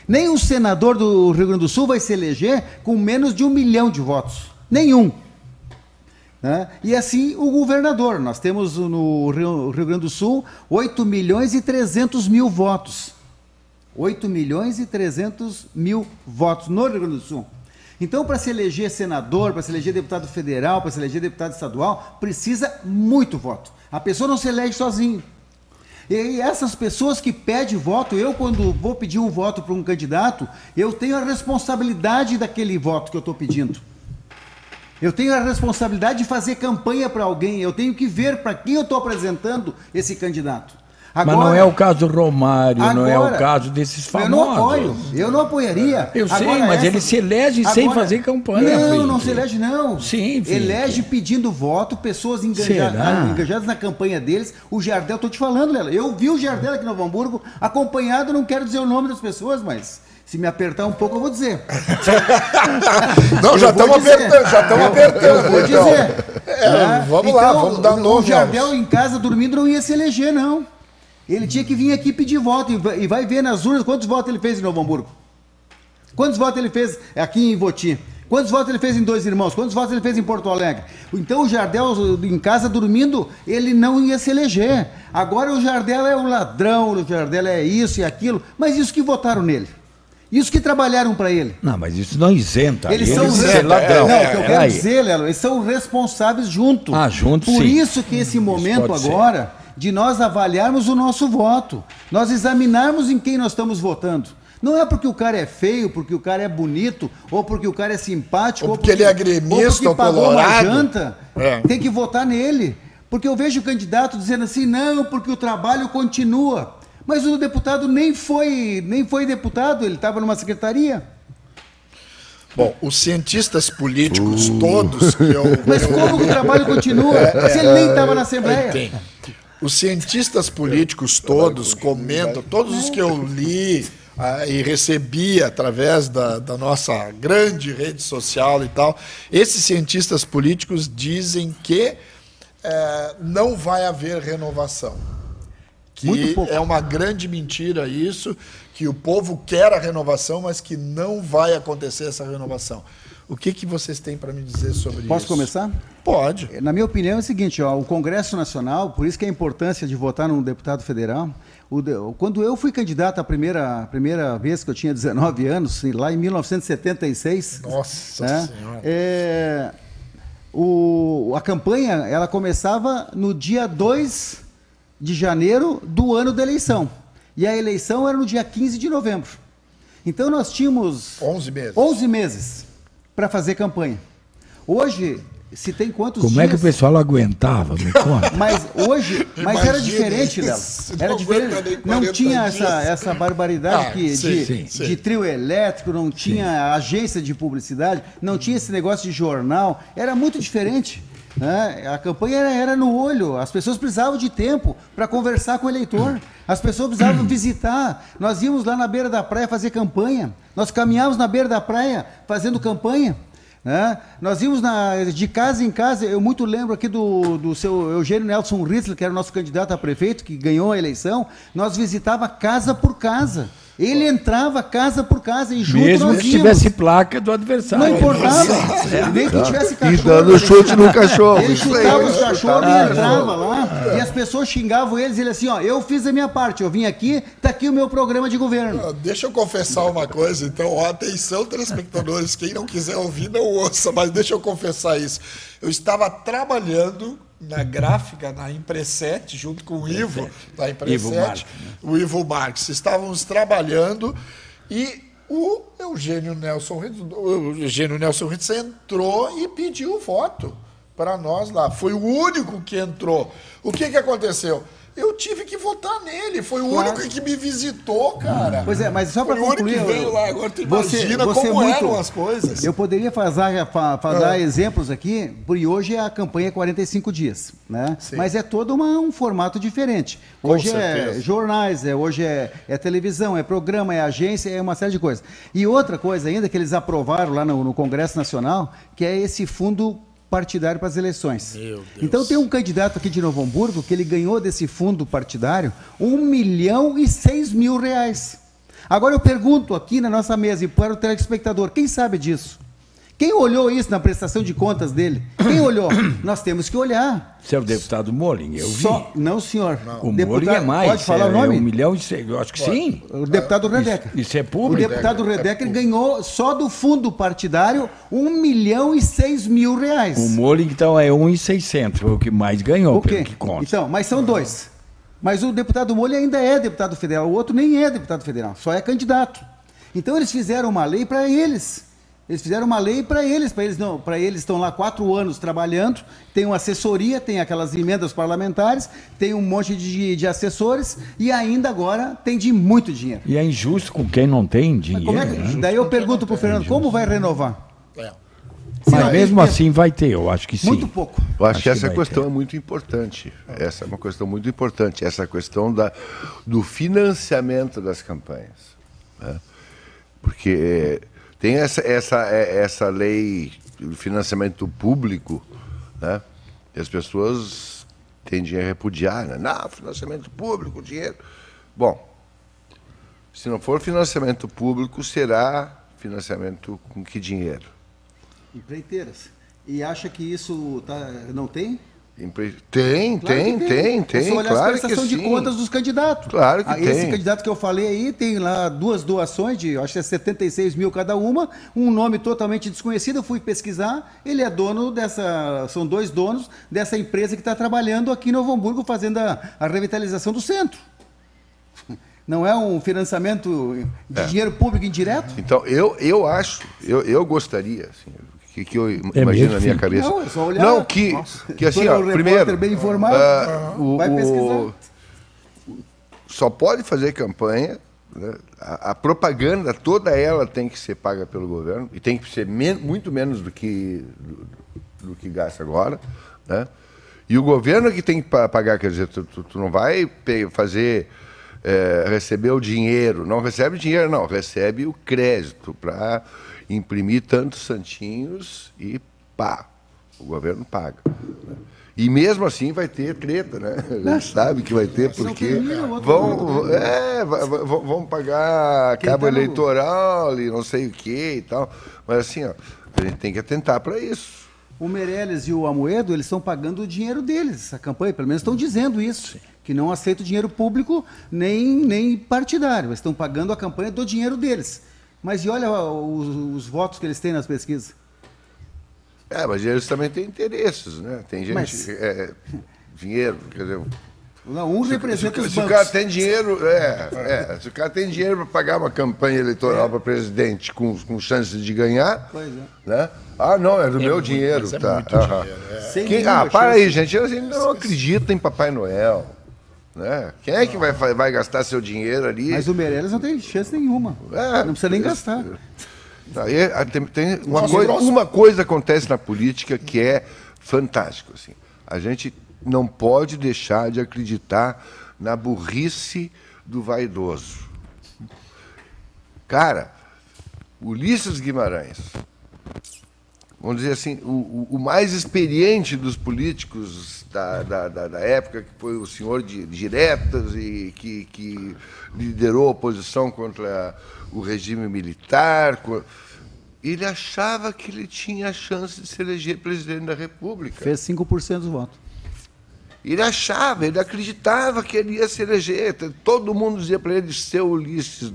Nem o senador do Rio Grande do Sul vai se eleger com menos de 1 milhão de votos. Nenhum. Né? E assim o governador. Nós temos no Rio Grande do Sul 8 milhões e 300 mil votos. 8 milhões e 300 mil votos no Rio Grande do Sul. Então, para se eleger senador, para se eleger deputado federal, para se eleger deputado estadual, precisa muito voto. A pessoa não se elege sozinho. E essas pessoas que pedem voto, eu quando vou pedir um voto para um candidato, eu tenho a responsabilidade daquele voto que eu estou pedindo. Eu tenho a responsabilidade de fazer campanha para alguém, eu tenho que ver para quem eu estou apresentando esse candidato.
Agora, mas não é o caso do Romário, agora, não é o caso desses famosos.
Eu não apoiaria.
Eu sei, agora, mas ele se elege sem fazer campanha.
Não se elege, não.
Sim,
elege pedindo voto, pessoas engajadas na campanha deles. O Jardel, tô te falando, Lela, eu vi o Jardel aqui no Novo Hamburgo, acompanhado, não quero dizer o nome das pessoas, mas... Se me apertar um pouco, eu vou dizer.
Não, já estamos apertando.
Eu vou dizer.
Vamos lá, vamos dar nome.
O Jardel em casa dormindo não ia se eleger, não. Ele tinha que vir aqui pedir voto e vai ver nas urnas quantos votos ele fez em Novo Hamburgo. Quantos votos ele fez aqui em Voti? Quantos votos ele fez em Dois Irmãos? Quantos votos ele fez em Porto Alegre? Então o Jardel em casa dormindo, ele não ia se eleger. Agora o Jardel é um ladrão, o Jardel é isso e aquilo, mas isso que votaram nele. Isso que trabalharam para ele.
Não, mas isso não isenta.
Eles são ladrão. Não, o que eu quero dizer, Lelo, eles são responsáveis juntos.
Juntos
sim. Por
sim.
isso que esse momento agora, de nós avaliarmos o nosso voto, nós examinarmos em quem nós estamos votando. Não é porque o cara é feio, porque o cara é bonito, ou porque o cara é simpático,
ou porque ele é gremista ou
pagou uma janta, tem que votar nele. Porque eu vejo o candidato dizendo assim, não, porque o trabalho continua. Mas o deputado nem foi deputado, ele estava numa secretaria.
Bom, os cientistas políticos todos que eu...
Mas como o trabalho continua? Se ele nem estava na Assembleia.
Tem. Os cientistas políticos todos comentam, todos os que eu li e recebi através da nossa grande rede social e tal, esses cientistas políticos dizem que não vai haver renovação. Que é uma grande mentira isso, que o povo quer a renovação, mas que não vai acontecer essa renovação. O que vocês têm para me dizer sobre isso?
Posso começar?
Pode.
Na minha opinião é o seguinte, o Congresso Nacional, por isso que é a importância de votar num deputado federal, quando eu fui candidato a primeira vez que eu tinha 19 anos, lá em 1976...
Nossa Senhora!
A campanha ela começava no dia 2 de janeiro do ano da eleição. E a eleição era no dia 15 de novembro. Então nós tínhamos 11 meses para fazer campanha. Hoje, se tem quantos
dias... Como é que o pessoal aguentava? Me conta.
Mas hoje, era diferente, Léo. Era diferente. Não tinha essa barbaridade de trio elétrico, não tinha agência de publicidade, não tinha esse negócio de jornal. Era muito diferente. A campanha era no olho, as pessoas precisavam de tempo para conversar com o eleitor, as pessoas precisavam visitar, nós íamos lá na beira da praia fazer campanha, nós caminhávamos na beira da praia fazendo campanha, nós íamos de casa em casa. Eu muito lembro aqui do seu Eugênio Nelson Ritzler, que era o nosso candidato a prefeito, que ganhou a eleição, nós visitava casa por casa. Ele entrava casa por casa e junto
mesmo nós que tivesse placa do adversário.
Não importava. Nem que tivesse cachorro.
E dando chute no cachorro.
Ele chutava os cachorros e entrava lá. E as pessoas xingavam eles. Ele assim, eu fiz a minha parte. Eu vim aqui, tá aqui o meu programa de governo.
Deixa eu confessar uma coisa, então. Atenção, telespectadores. Quem não quiser ouvir, não ouça. Mas deixa eu confessar isso. Eu estava trabalhando na gráfica, na Impresset, junto com o Ivo, da Impresset, o Ivo Marques. Estávamos trabalhando e o Eugênio Nelson Ritz entrou e pediu voto para nós lá. Foi o único que entrou. O que aconteceu? Eu tive que votar nele. Foi o único que me visitou, cara.
Pois é, mas só para concluir...
Foi o único que veio lá. Agora tu imagina como eram as coisas.
Eu poderia dar exemplos aqui, porque hoje a campanha é 45 dias, né? Sim. Mas é todo um formato diferente. Hoje é jornais, hoje é televisão, é programa, é agência, é uma série de coisas. E outra coisa ainda que eles aprovaram lá no Congresso Nacional, que é esse fundo partidário para as eleições. Meu Deus. Então tem um candidato aqui de Novo Hamburgo que ele ganhou desse fundo partidário R$1.006.000. Agora eu pergunto aqui na nossa mesa e para o telespectador, quem sabe disso? Quem olhou isso na prestação de contas dele? Quem olhou? Nós temos que olhar.
Você é o deputado Molling, eu vi.
Não, senhor.
Não. O Molling é mais.
Pode falar o nome?
1 milhão e 100, eu acho que sim.
O deputado Redecker.
Isso é público?
O deputado Redecker ganhou só do fundo partidário R$1.006.000.
O Molling, então, é 1.600, foi o que mais ganhou, pelo que conta.
Então, mas são dois. Mas o deputado Molling ainda é deputado federal, o outro nem é deputado federal, só é candidato. Então eles fizeram uma lei para eles. Eles fizeram uma lei para eles não, para eles estão lá 4 anos trabalhando, tem uma assessoria, tem aquelas emendas parlamentares, tem um monte de assessores e ainda agora tem muito dinheiro.
E é injusto com quem não tem dinheiro.
Daí eu pergunto para o Fernando, como vai renovar?
Mas mesmo assim vai ter, eu acho que sim.
Muito pouco.
Eu acho que essa questão é muito importante. Essa é uma questão muito importante. Essa questão do financiamento das campanhas. Né? Porque tem essa lei do financiamento público, né? E as pessoas tendem a repudiar, né? Não, financiamento público, dinheiro. Bom, se não for financiamento público, será financiamento com que dinheiro?
Empreiteiras. E acha que isso não tem?
Tem.
É só olhar
claro
a prestação de contas dos candidatos.
Claro que tem.
Esse candidato que eu falei aí tem lá 2 doações de, acho que é 76 mil cada uma, um nome totalmente desconhecido. Eu fui pesquisar, ele é dono são 2 donos dessa empresa que está trabalhando aqui em Novo Hamburgo fazendo a revitalização do centro. Não é um financiamento de dinheiro público indireto?
Então, eu acho, eu gostaria, assim, que eu imagino na minha cabeça.
Não, é só olhar.
Não, que assim, ó, primeiro,
bem informado, vai pesquisar.
Só pode fazer campanha, né? A propaganda toda ela tem que ser paga pelo governo e tem que ser muito menos do que gasta agora, né? E o governo que tem que pagar, quer dizer, tu não vai fazer receber o dinheiro, não recebe dinheiro, não, recebe o crédito para imprimir tantos santinhos e pá, o governo paga. Né? E mesmo assim vai ter treta, né? A gente sabe que vai ter, porque vão pagar cabo eleitoral e não sei o que e tal. Mas assim, ó, a gente tem que atentar para isso.
O Meirelles e o Amoedo, eles estão pagando o dinheiro deles, essa campanha, pelo menos estão dizendo isso, que não aceitam dinheiro público nem partidário, eles estão pagando a campanha do dinheiro deles. Mas e olha os votos que eles têm nas pesquisas.
Mas eles também têm interesses, né? Tem gente... dinheiro, quer dizer...
Não, representa os bancos.
Se o cara tem dinheiro... se o cara tem dinheiro para pagar uma campanha eleitoral para presidente com chances de ganhar...
Pois é.
Né? Não, é do meu dinheiro.
Tá.
Muito dinheiro. Para aí, gente. Eles não acreditam em Papai Noel. Né? Quem é que vai gastar seu dinheiro ali?
Mas o Meirelles não tem chance nenhuma. Não precisa nem gastar.
Tem uma coisa acontece na política que é fantástico. Assim. A gente não pode deixar de acreditar na burrice do vaidoso. Cara, Ulisses Guimarães, vamos dizer assim, o mais experiente dos políticos da época, que foi o senhor de diretas e que liderou a oposição contra o regime militar, ele achava que ele tinha a chance de se eleger presidente da República.
Fez 5% dos votos.
Ele achava, ele acreditava que ele ia se eleger. Todo mundo dizia para ele, seu Ulisses,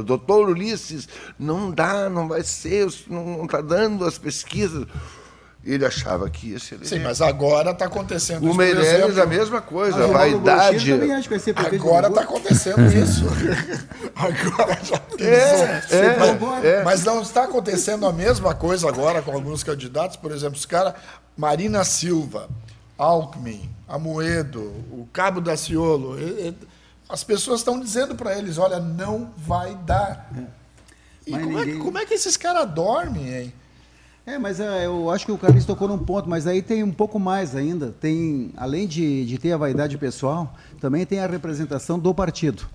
doutor Ulisses, não dá, não vai ser, não está dando as pesquisas. Ele achava que ia se eleger.
Sim, mas agora está acontecendo isso.
O Meirelles, a mesma coisa, a vaidade.
Agora está acontecendo isso. Agora já pensou. Mas não está acontecendo a mesma coisa agora com alguns candidatos. Por exemplo, os caras, Marina Silva, Alckmin, Amoedo, o Cabo Daciolo, as pessoas estão dizendo para eles, olha, não vai dar. E como é que esses caras dormem, hein?
Mas eu acho que o Carlinhos tocou num ponto, mas aí tem um pouco mais ainda. Tem, além de ter a vaidade pessoal, também tem a representação do partido.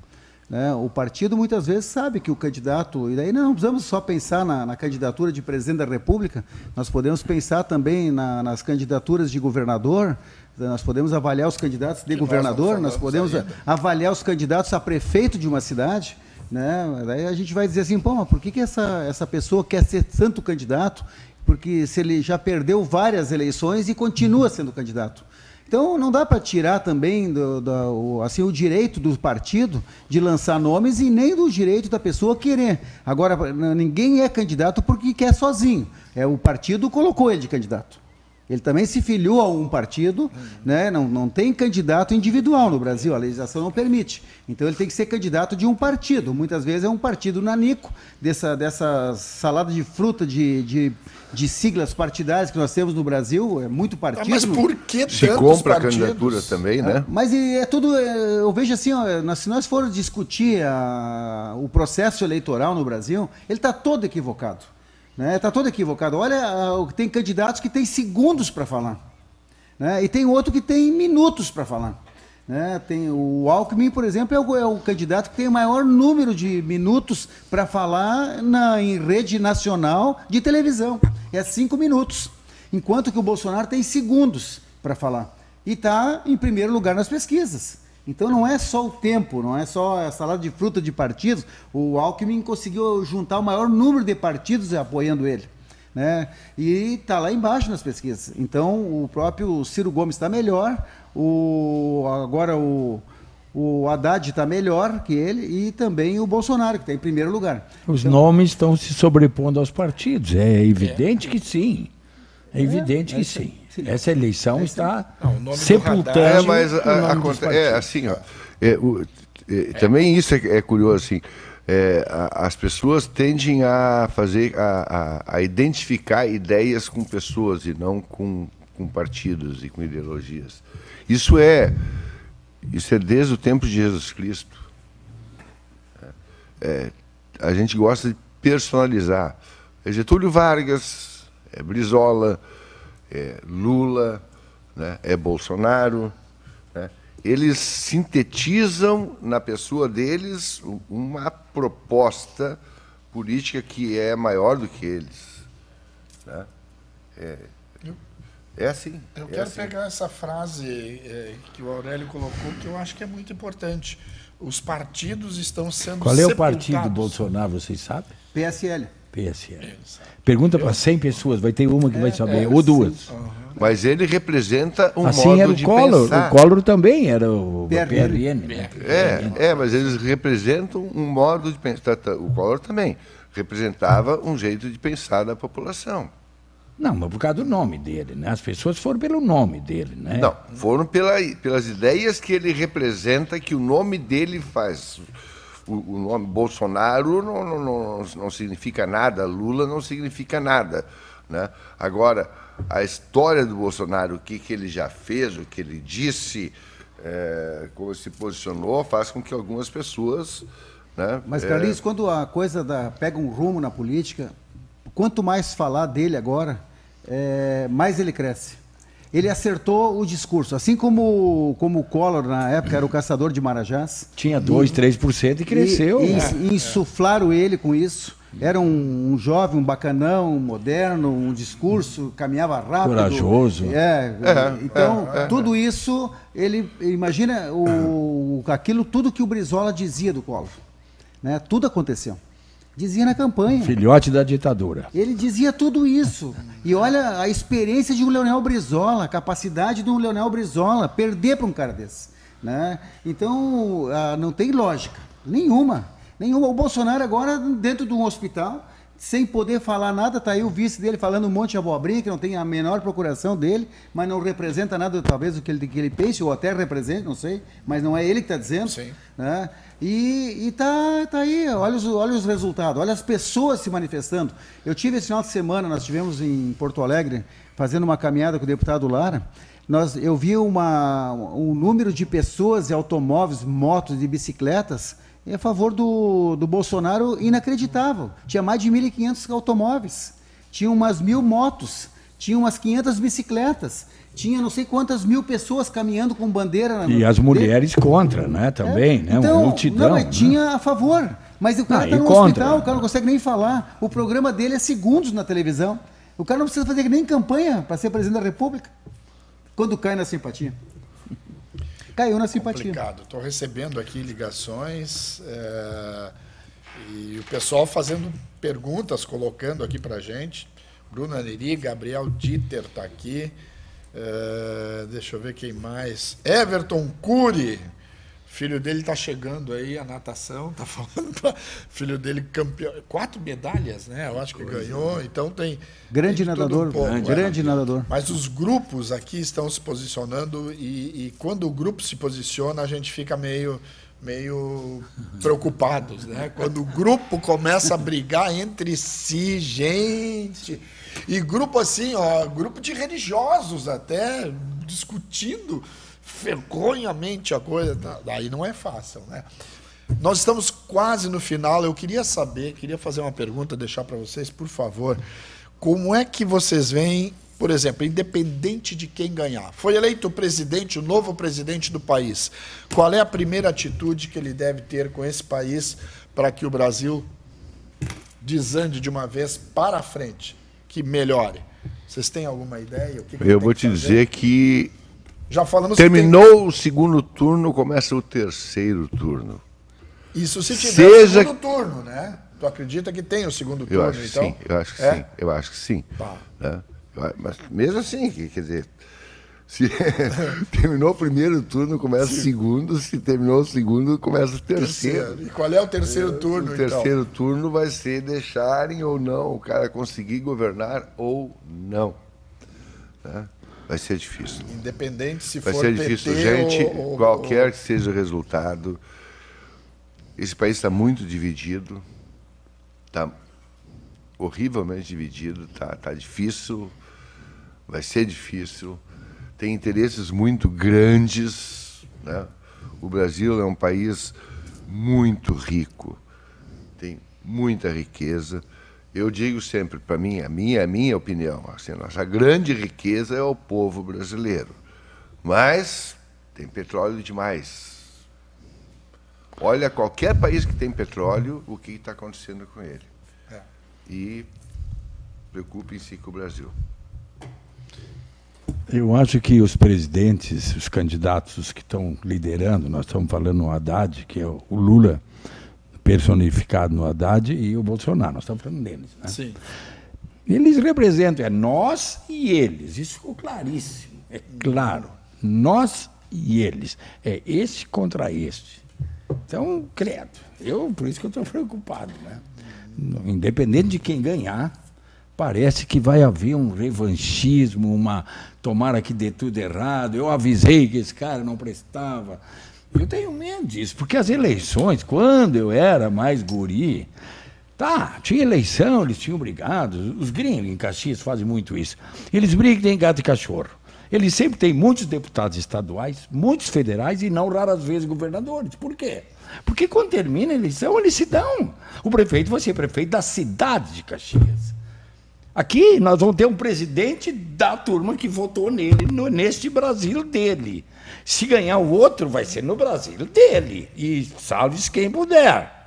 Né? O partido muitas vezes sabe que o candidato, e daí não precisamos só pensar na candidatura de presidente da República, nós podemos pensar também nas candidaturas de governador, nós podemos avaliar os candidatos de governador, nós podemos avaliar os candidatos a prefeito de uma cidade. Né? Daí a gente vai dizer assim, mas por que essa pessoa quer ser tanto candidato? Porque se ele já perdeu várias eleições e continua sendo candidato. Então, não dá para tirar também assim, o direito do partido de lançar nomes e nem do direito da pessoa querer. Agora, ninguém é candidato porque quer sozinho. O partido colocou ele de candidato. Ele também se filiou a um partido, né? Não tem candidato individual no Brasil, a legislação não permite. Então ele tem que ser candidato de um partido. Muitas vezes é um partido nanico, dessa salada de fruta de siglas partidárias que nós temos no Brasil, é muito partido.
Mas por que
se
tantos
compra
partidos?
A candidatura também, né?
Mas é tudo, eu vejo assim, ó, se nós formos discutir o processo eleitoral no Brasil, ele está todo equivocado. Está todo equivocado. Olha, tem candidatos que têm segundos para falar, né? E tem outro que tem minutos para falar. Né? Tem o Alckmin, por exemplo, é o candidato que tem o maior número de minutos para falar em rede nacional de televisão. É 5 minutos. Enquanto que o Bolsonaro tem segundos para falar. E está em primeiro lugar nas pesquisas. Então não é só o tempo, não é só a salada de fruta de partidos. O Alckmin conseguiu juntar o maior número de partidos apoiando ele, né? E está lá embaixo nas pesquisas. Então o próprio Ciro Gomes está melhor, agora o Haddad está melhor que ele e também o Bolsonaro, que está em primeiro lugar.
Os nomes estão se sobrepondo aos partidos, é evidente que sim. É evidente que sim. Essa eleição está sepultando.
Mas assim, ó. Também isso é curioso, assim. As pessoas tendem a fazer, a identificar ideias com pessoas e não com partidos e com ideologias. Isso é desde o tempo de Jesus Cristo. A gente gosta de personalizar. Getúlio Vargas, Brizola, Lula, né, Bolsonaro, né? Eles sintetizam na pessoa deles uma proposta política que é maior do que eles. Né? É assim.
Eu quero pegar essa frase que o Aurélio colocou, que eu acho que é muito importante. Os partidos estão sendo
Qual é
sepultados.
o partido do Bolsonaro, vocês sabem?
PSL.
PSL. Pergunta para 100 pessoas, vai ter uma que vai saber, ou duas.
Mas ele representa um
assim
modo
era o
de
Collor.
pensar.
O Collor também era o PRN. Né?
Mas eles representam um modo de pensar. O Collor também representava um jeito de pensar da população.
Não, mas por causa do nome dele, né? As pessoas foram pelo nome dele, né?
Não, foram pelas ideias que ele representa, que o nome dele faz. O nome Bolsonaro não significa nada, Lula não significa nada, né? Agora, a história do Bolsonaro, o que ele já fez, o que ele disse, como se posicionou, faz com que algumas pessoas... Né,
mas, Carlinhos, quando a coisa pega um rumo na política, quanto mais falar dele agora, mais ele cresce. Ele acertou o discurso, assim como o Collor, na época, era o caçador de marajás.
Tinha 2%, 3% e cresceu.
E insuflaram ele com isso. Era um jovem, um bacanão, um moderno, um discurso, caminhava rápido.
Corajoso.
Então, tudo isso, ele imagina aquilo tudo que o Brizola dizia do Collor. Né? Tudo aconteceu. Dizia na campanha.
Filhote da ditadura.
Ele dizia tudo isso. E olha a experiência de um Leonel Brizola, a capacidade de um Leonel Brizola perder para um cara desse. Né? Então, não tem lógica nenhuma. O Bolsonaro agora dentro de um hospital, sem poder falar nada, está aí o vice dele falando um monte de abobrinha, que não tem a menor procuração dele, mas não representa nada, talvez, do que ele pense, ou até represente, não sei, mas não é ele que está dizendo.
Sim.
Né? E tá aí, olha os resultados, olha as pessoas se manifestando. Eu tive esse final de semana, nós estivemos em Porto Alegre, fazendo uma caminhada com o deputado Lara. Eu vi um número de pessoas e automóveis, motos e bicicletas a favor do Bolsonaro inacreditável. Tinha mais de 1.500 automóveis, tinha umas 1.000 motos, tinha umas 500 bicicletas, tinha não sei quantas mil pessoas caminhando com bandeira.
E as mulheres contra, né? Também, né?
Então,
uma multidão.
Não, tinha a favor, mas o cara está no hospital, o cara não consegue nem falar. O programa dele é segundos na televisão. O cara não precisa fazer nem campanha para ser presidente da República. Quando cai na simpatia. Caiu na simpatia.
Complicado. Estou recebendo aqui ligações e o pessoal fazendo perguntas, colocando aqui para a gente. Bruna Neri, Gabriel Dieter está aqui. Deixa eu ver quem mais. Everton Cury Filho dele está chegando aí, a natação, tá falando para filho dele campeão, 4 medalhas, né? Eu acho que ganhou, então tem...
Grande
tem
nadador,
um pouco,
grande nadador.
Mas os grupos aqui estão se posicionando e quando o grupo se posiciona, a gente fica meio preocupados, né? Quando o grupo começa a brigar entre si, gente... E grupo assim, ó, grupo de religiosos até, discutindo... vergonhamente a coisa, daí não é fácil, né? Nós estamos quase no final. Eu queria fazer uma pergunta, deixar para vocês, por favor. Como é que vocês veem, por exemplo, independente de quem ganhar, foi eleito o presidente, o novo presidente do país, qual é a primeira atitude que ele deve ter com esse país para que o Brasil desande de uma vez para a frente, que melhore? Vocês têm alguma ideia? O que
Eu vou te dizer que
já falamos
terminou o segundo turno, começa o terceiro turno.
Isso se tiver o segundo turno, né? Tu acredita que tem o segundo turno,
eu acho
então?
Sim, eu acho que sim, eu acho que sim.
Tá.
Né? Mas mesmo assim, quer dizer, se terminou o primeiro turno, começa o segundo, se terminou o segundo, começa o terceiro.
E qual é o terceiro turno,
o terceiro turno vai ser deixarem ou não o cara conseguir governar ou não. Né? Vai ser difícil.
Independente se
vai
for
ser difícil.
PT
Gente,
ou
qualquer que seja o resultado, esse país está muito dividido, está horrivelmente dividido, tá difícil, vai ser difícil, tem interesses muito grandes, né? O Brasil é um país muito rico, tem muita riqueza. Eu digo sempre, para mim, a minha opinião, assim, a nossa grande riqueza é o povo brasileiro. Mas tem petróleo demais. Olha qualquer país que tem petróleo, o que está acontecendo com ele. E preocupem-se com o Brasil.
Eu acho que os presidentes, os candidatos, os que estão liderando, nós estamos falando no Haddad, que é o Lula, personificado no Haddad, e o Bolsonaro, nós estamos falando deles. Né?
Sim.
Eles representam, nós e eles, isso ficou claríssimo, é claro, nós e eles, é este contra este. Então, credo, por isso que eu estou preocupado. Né? Independente de quem ganhar, parece que vai haver um revanchismo, tomara que dê tudo errado, eu avisei que esse cara não prestava. Eu tenho medo disso, porque as eleições, quando eu era mais guri, tinha eleição, eles tinham brigado, os gringos em Caxias fazem muito isso, eles brigam em gato e cachorro. Eles sempre têm muitos deputados estaduais, muitos federais e não raras vezes governadores. Por quê? Porque quando termina a eleição, eles se dão. O prefeito vai ser prefeito da cidade de Caxias. Aqui nós vamos ter um presidente da turma que votou nele, neste Brasil dele. Se ganhar o outro, vai ser no Brasil dele. E salve-se quem puder.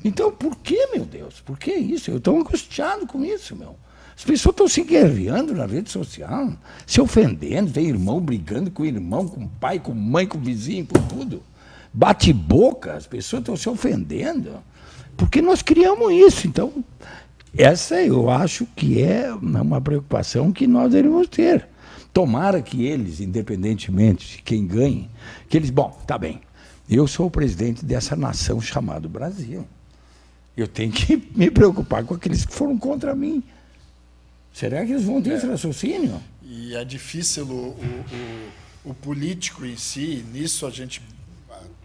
Então, por que, meu Deus? Por que isso? Eu estou angustiado com isso, meu. As pessoas estão se guerreando na rede social, se ofendendo, tem irmão brigando com irmão, com pai, com mãe, com vizinho, com tudo. Bate boca, as pessoas estão se ofendendo. Porque nós criamos isso. Então, essa eu acho que é uma preocupação que nós devemos ter. Tomara que eles, independentemente de quem ganhe, que eles, tá bem, eu sou o presidente dessa nação chamada Brasil. Eu tenho que me preocupar com aqueles que foram contra mim. Será que eles vão ter esse raciocínio?
E é difícil o político em si, nisso a gente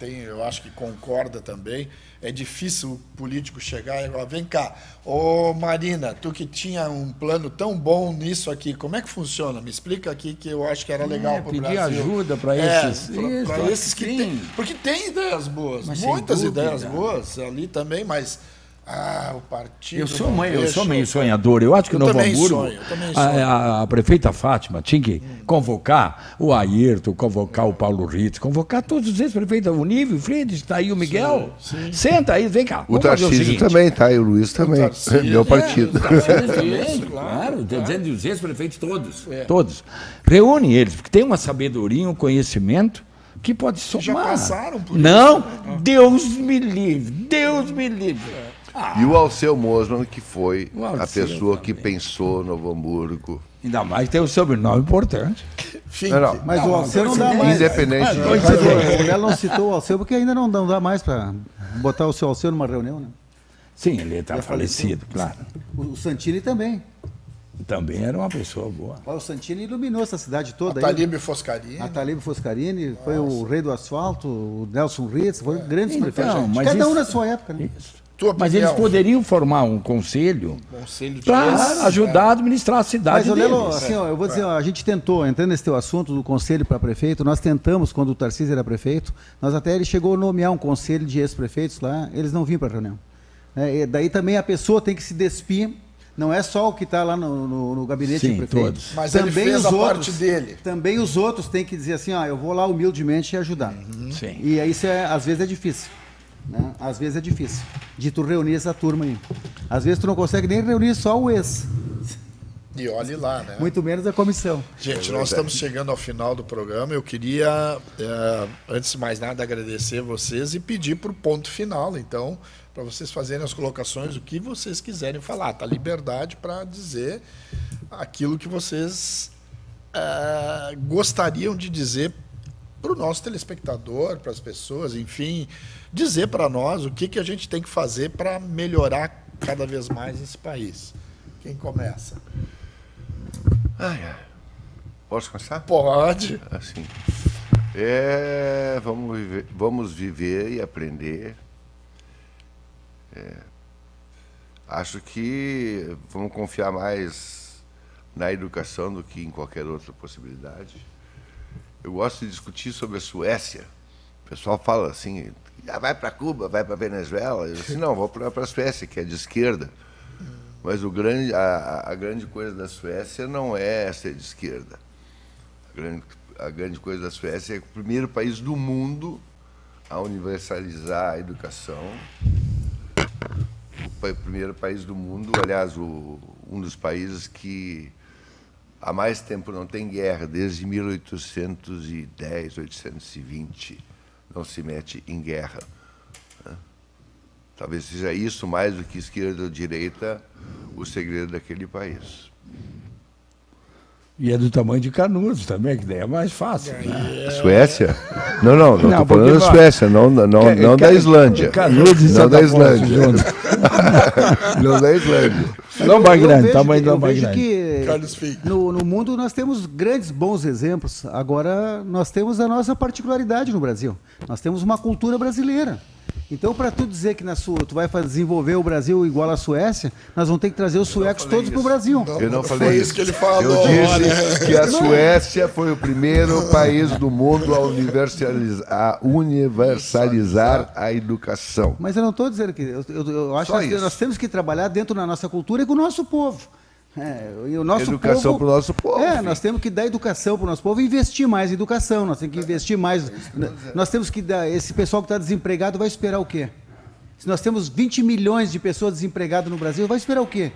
eu acho que concorda também, é difícil o político chegar e falar, vem cá, ô Marina, tu que tinha um plano tão bom nisso aqui, como é que funciona? Me explica aqui que eu acho que era legal para o Brasil.
Pedir ajuda para esses.
Para esses que tem. Porque tem ideias boas, muitas ideias boas ali também, mas... o partido...
Eu sou meio sonhador. Eu acho que o Novo Hamburgo, a prefeita Fátima tinha que convocar o Ayrton, convocar o Paulo Ritz, convocar todos os ex-prefeitos, o Nível, o Friedrich, está aí o Miguel. Sim. Senta aí, vem cá.
O Tarcísio também, tá? E o Luiz também. Meu partido.
O Tarcísio também, claro. Estou dizendo os ex-prefeitos todos. Todos. Reúne eles, porque tem uma sabedoria, um conhecimento que pode somar.
Já passaram por
não, isso. Não, Deus me livre, Deus me livre.
E o Alceu Mosman, que foi a pessoa que pensou Novo Hamburgo.
Ainda mais que tem um sobrenome importante.
Não.
Mas o Alceu não dá mais.
Independente.
O Léo não citou o Alceu porque ainda não dá mais para botar o seu Alceu numa reunião, né?
Sim, ele está falecido, claro.
O Santini também.
Também era uma pessoa boa.
O Santini iluminou essa cidade toda.
Talíbio Foscarini.
A Talíbio Foscarini, foi o rei do asfalto, o Nelson Ritz, foram grandes prefeitos.
mas
Cada um
isso-
na sua época, né?
Mas eles poderiam formar um conselho para ajudar a administrar a cidade
Mas, Lelo,
deles.
assim, ó, eu vou dizer, ó, a gente tentou, entrando nesse teu assunto do conselho para prefeito, nós tentamos, quando o Tarcísio era prefeito, ele chegou a nomear um conselho de ex-prefeitos lá, eles não vinham para a reunião. E daí também a pessoa tem que se despir, não é só o que está lá no gabinete
Sim,
do prefeito.
todos.
Mas
também
ele fez
os
a
outros,
parte dele.
Também os outros têm que dizer assim, ó, eu vou lá humildemente ajudar.
Sim.
E aí isso às vezes é difícil. Né? Às vezes é difícil de tu reunir essa turma aí. Às vezes tu não consegue nem reunir só o ex,
E olhe lá, né?
muito menos a comissão.
Gente, nós estamos chegando ao final do programa. Eu queria, antes de mais nada, agradecer vocês e pedir para o ponto final, então, para vocês fazerem as colocações, o que vocês quiserem falar. Está liberdade para dizer aquilo que vocês gostariam de dizer para o nosso telespectador, para as pessoas, enfim, dizer para nós o que a gente tem que fazer para melhorar cada vez mais esse país. Quem começa?
Posso começar?
Pode.
Assim. Vamos viver e aprender. Acho que vamos confiar mais na educação do que em qualquer outra possibilidade. Eu gosto de discutir sobre a Suécia. O pessoal fala assim, vai para Cuba, vai para Venezuela. Eu disse, não, vou para a Suécia, que é de esquerda. Mas a grande coisa da Suécia não é ser de esquerda. A grande coisa da Suécia é o primeiro país do mundo a universalizar a educação. O primeiro país do mundo, aliás, um dos países que há mais tempo não tem guerra, desde 1810, 1820, não se mete em guerra. Talvez seja isso, mais do que esquerda ou direita, o segredo daquele país.
E é do tamanho de Canudos também, que daí é mais fácil. Né?
Suécia? Não estou
porque
falando da Suécia, não da Islândia.
Canudos e
não
Santa
da
Afonso
Islândia.
juntos.
Não da Islândia.
Lomba Grande,
vejo
tamanho
que-
de
eu
Lomba
vejo
Grande.
que
Carlos Filho.
no mundo nós temos grandes bons exemplos. Agora nós temos a nossa particularidade no Brasil. Nós temos uma cultura brasileira. Então, para tu dizer que tu vai desenvolver o Brasil igual à Suécia, nós vamos ter que trazer os suecos todos para o Brasil.
Eu não falei
Foi
isso.
isso que ele falou.
Eu disse
Olha.
que a Suécia foi o primeiro país do mundo a universalizar a educação.
Mas eu não estou dizendo que... Eu acho
Só
que
isso.
nós temos que trabalhar dentro da nossa cultura e com o nosso povo. E o nosso
Educação
povo,
pro nosso povo, filho.
nós temos que dar educação para o nosso povo e investir mais em educação. Nós temos que investir mais. Nós temos que dar. Esse pessoal que está desempregado vai esperar o quê? Se nós temos 20 milhões de pessoas desempregadas no Brasil, vai esperar o quê?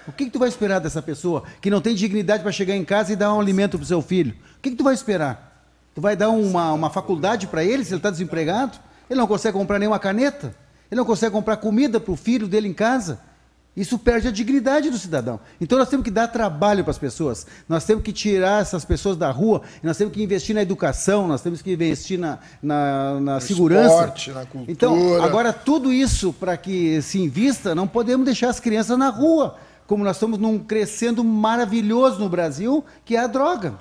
O que tu vai esperar dessa pessoa que não tem dignidade para chegar em casa e dar um alimento para o seu filho? O que tu vai esperar? Tu vai dar uma faculdade para ele se ele está desempregado? Ele não consegue comprar nenhuma caneta? Ele não consegue comprar comida para o filho dele em casa? Isso perde a dignidade do cidadão. Então nós temos que dar trabalho para as pessoas, nós temos que tirar essas pessoas da rua, nós temos que investir na educação, nós temos que investir na segurança.
Esporte, na cultura.
Então, agora tudo isso para que se invista, não podemos deixar as crianças na rua, como nós estamos num crescendo maravilhoso no Brasil, que é a droga.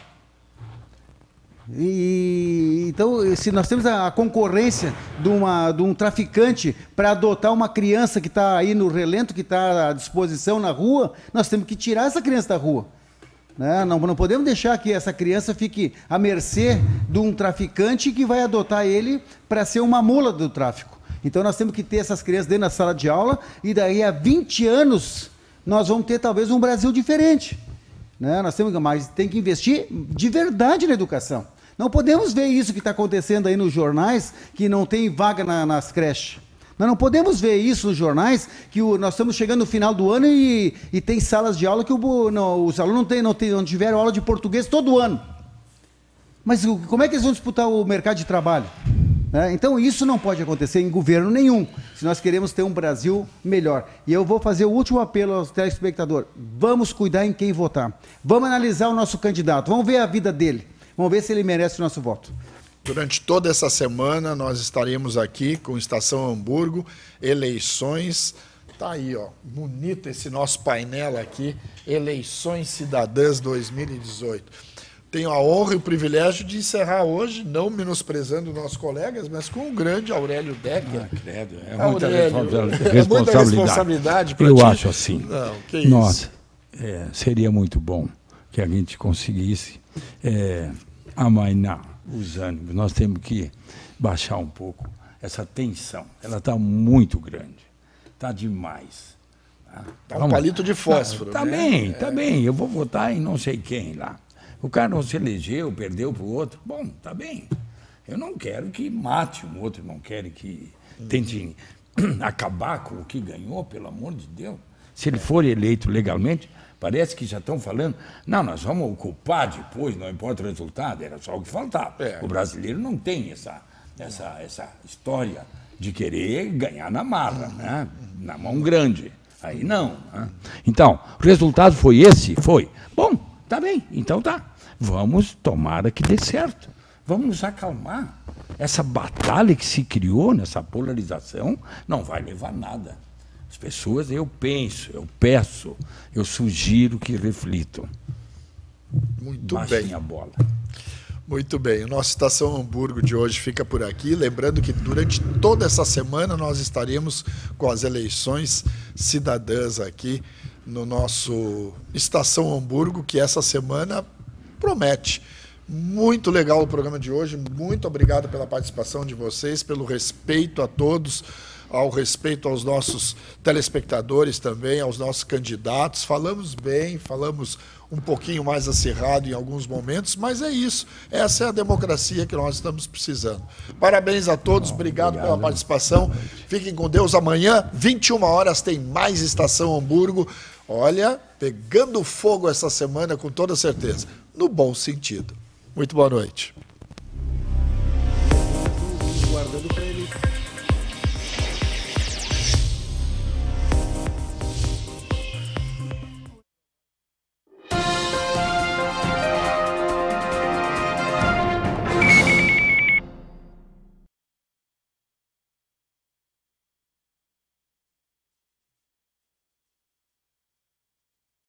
Então, se nós temos a concorrência de um traficante para adotar uma criança que está aí no relento, que está à disposição na rua, nós temos que tirar essa criança da rua. Né? Não podemos deixar que essa criança fique à mercê de um traficante que vai adotar ele para ser uma mula do tráfico. Então, nós temos que ter essas crianças dentro da sala de aula e daí a 20 anos nós vamos ter talvez um Brasil diferente. Né? Mas tem que investir de verdade na educação. Não podemos ver isso que está acontecendo aí nos jornais, que não tem vaga nas creches. Nós não podemos ver isso nos jornais, que nós estamos chegando no final do ano e tem salas de aula que os alunos não tiveram aula de português todo ano. Mas como é que eles vão disputar o mercado de trabalho? né? Então isso não pode acontecer em governo nenhum, se nós queremos ter um Brasil melhor. E eu vou fazer o último apelo aos telespectadores. Vamos cuidar em quem votar. Vamos analisar o nosso candidato. Vamos ver a vida dele. Vamos ver se ele merece o nosso voto.
Durante toda essa semana nós estaremos aqui com Estação Hamburgo, eleições. Tá aí, ó, bonito esse nosso painel aqui, Eleições Cidadãs 2018. Tenho a honra e o privilégio de encerrar hoje, não menosprezando nossos colegas, mas com o grande Aurélio Decker.
Credo, é
muita responsabilidade para ti.
Eu acho assim.
Não, que isso.
Nossa, seria muito bom que a gente conseguisse amainar os ânimos. Nós temos que baixar um pouco essa tensão. Ela está muito grande. Está demais.
Tá um palito de fósforo.
Tá
né?
bem, tá bem. Eu vou votar em não sei quem lá. O cara não se elegeu, perdeu para o outro. Bom, tá bem. Eu não quero que mate um outro, não quero que tente acabar com o que ganhou, pelo amor de Deus. Se ele for eleito legalmente, parece que já estão falando, não, nós vamos ocupar depois, não importa o resultado, era só o que faltava. O brasileiro não tem essa história de querer ganhar na marra, né? Na mão grande. Aí não. Né? Então, o resultado foi esse? Foi. Bom, tá bem, então tá. Vamos, tomara que dê certo. Vamos nos acalmar. Essa batalha que se criou nessa polarização não vai levar a nada. As pessoas, eu penso, eu peço, eu sugiro que reflitam.
Muito
Baixem
bem.
a bola.
Muito bem, o nosso Estação Hamburgo de hoje fica por aqui. Lembrando que durante toda essa semana nós estaremos com as eleições cidadãs aqui no nosso Estação Hamburgo, que essa semana promete. Muito legal o programa de hoje. Muito obrigado pela participação de vocês, pelo respeito a todos, ao respeito aos nossos telespectadores também, aos nossos candidatos. Falamos bem, falamos um pouquinho mais acirrado em alguns momentos, mas é isso. Essa é a democracia que nós estamos precisando. Parabéns a todos, obrigado pela participação. Fiquem com Deus. Amanhã, 21 horas, tem mais Estação Hamburgo. Olha, pegando fogo essa semana com toda certeza, no bom sentido. Muito boa noite. Guardando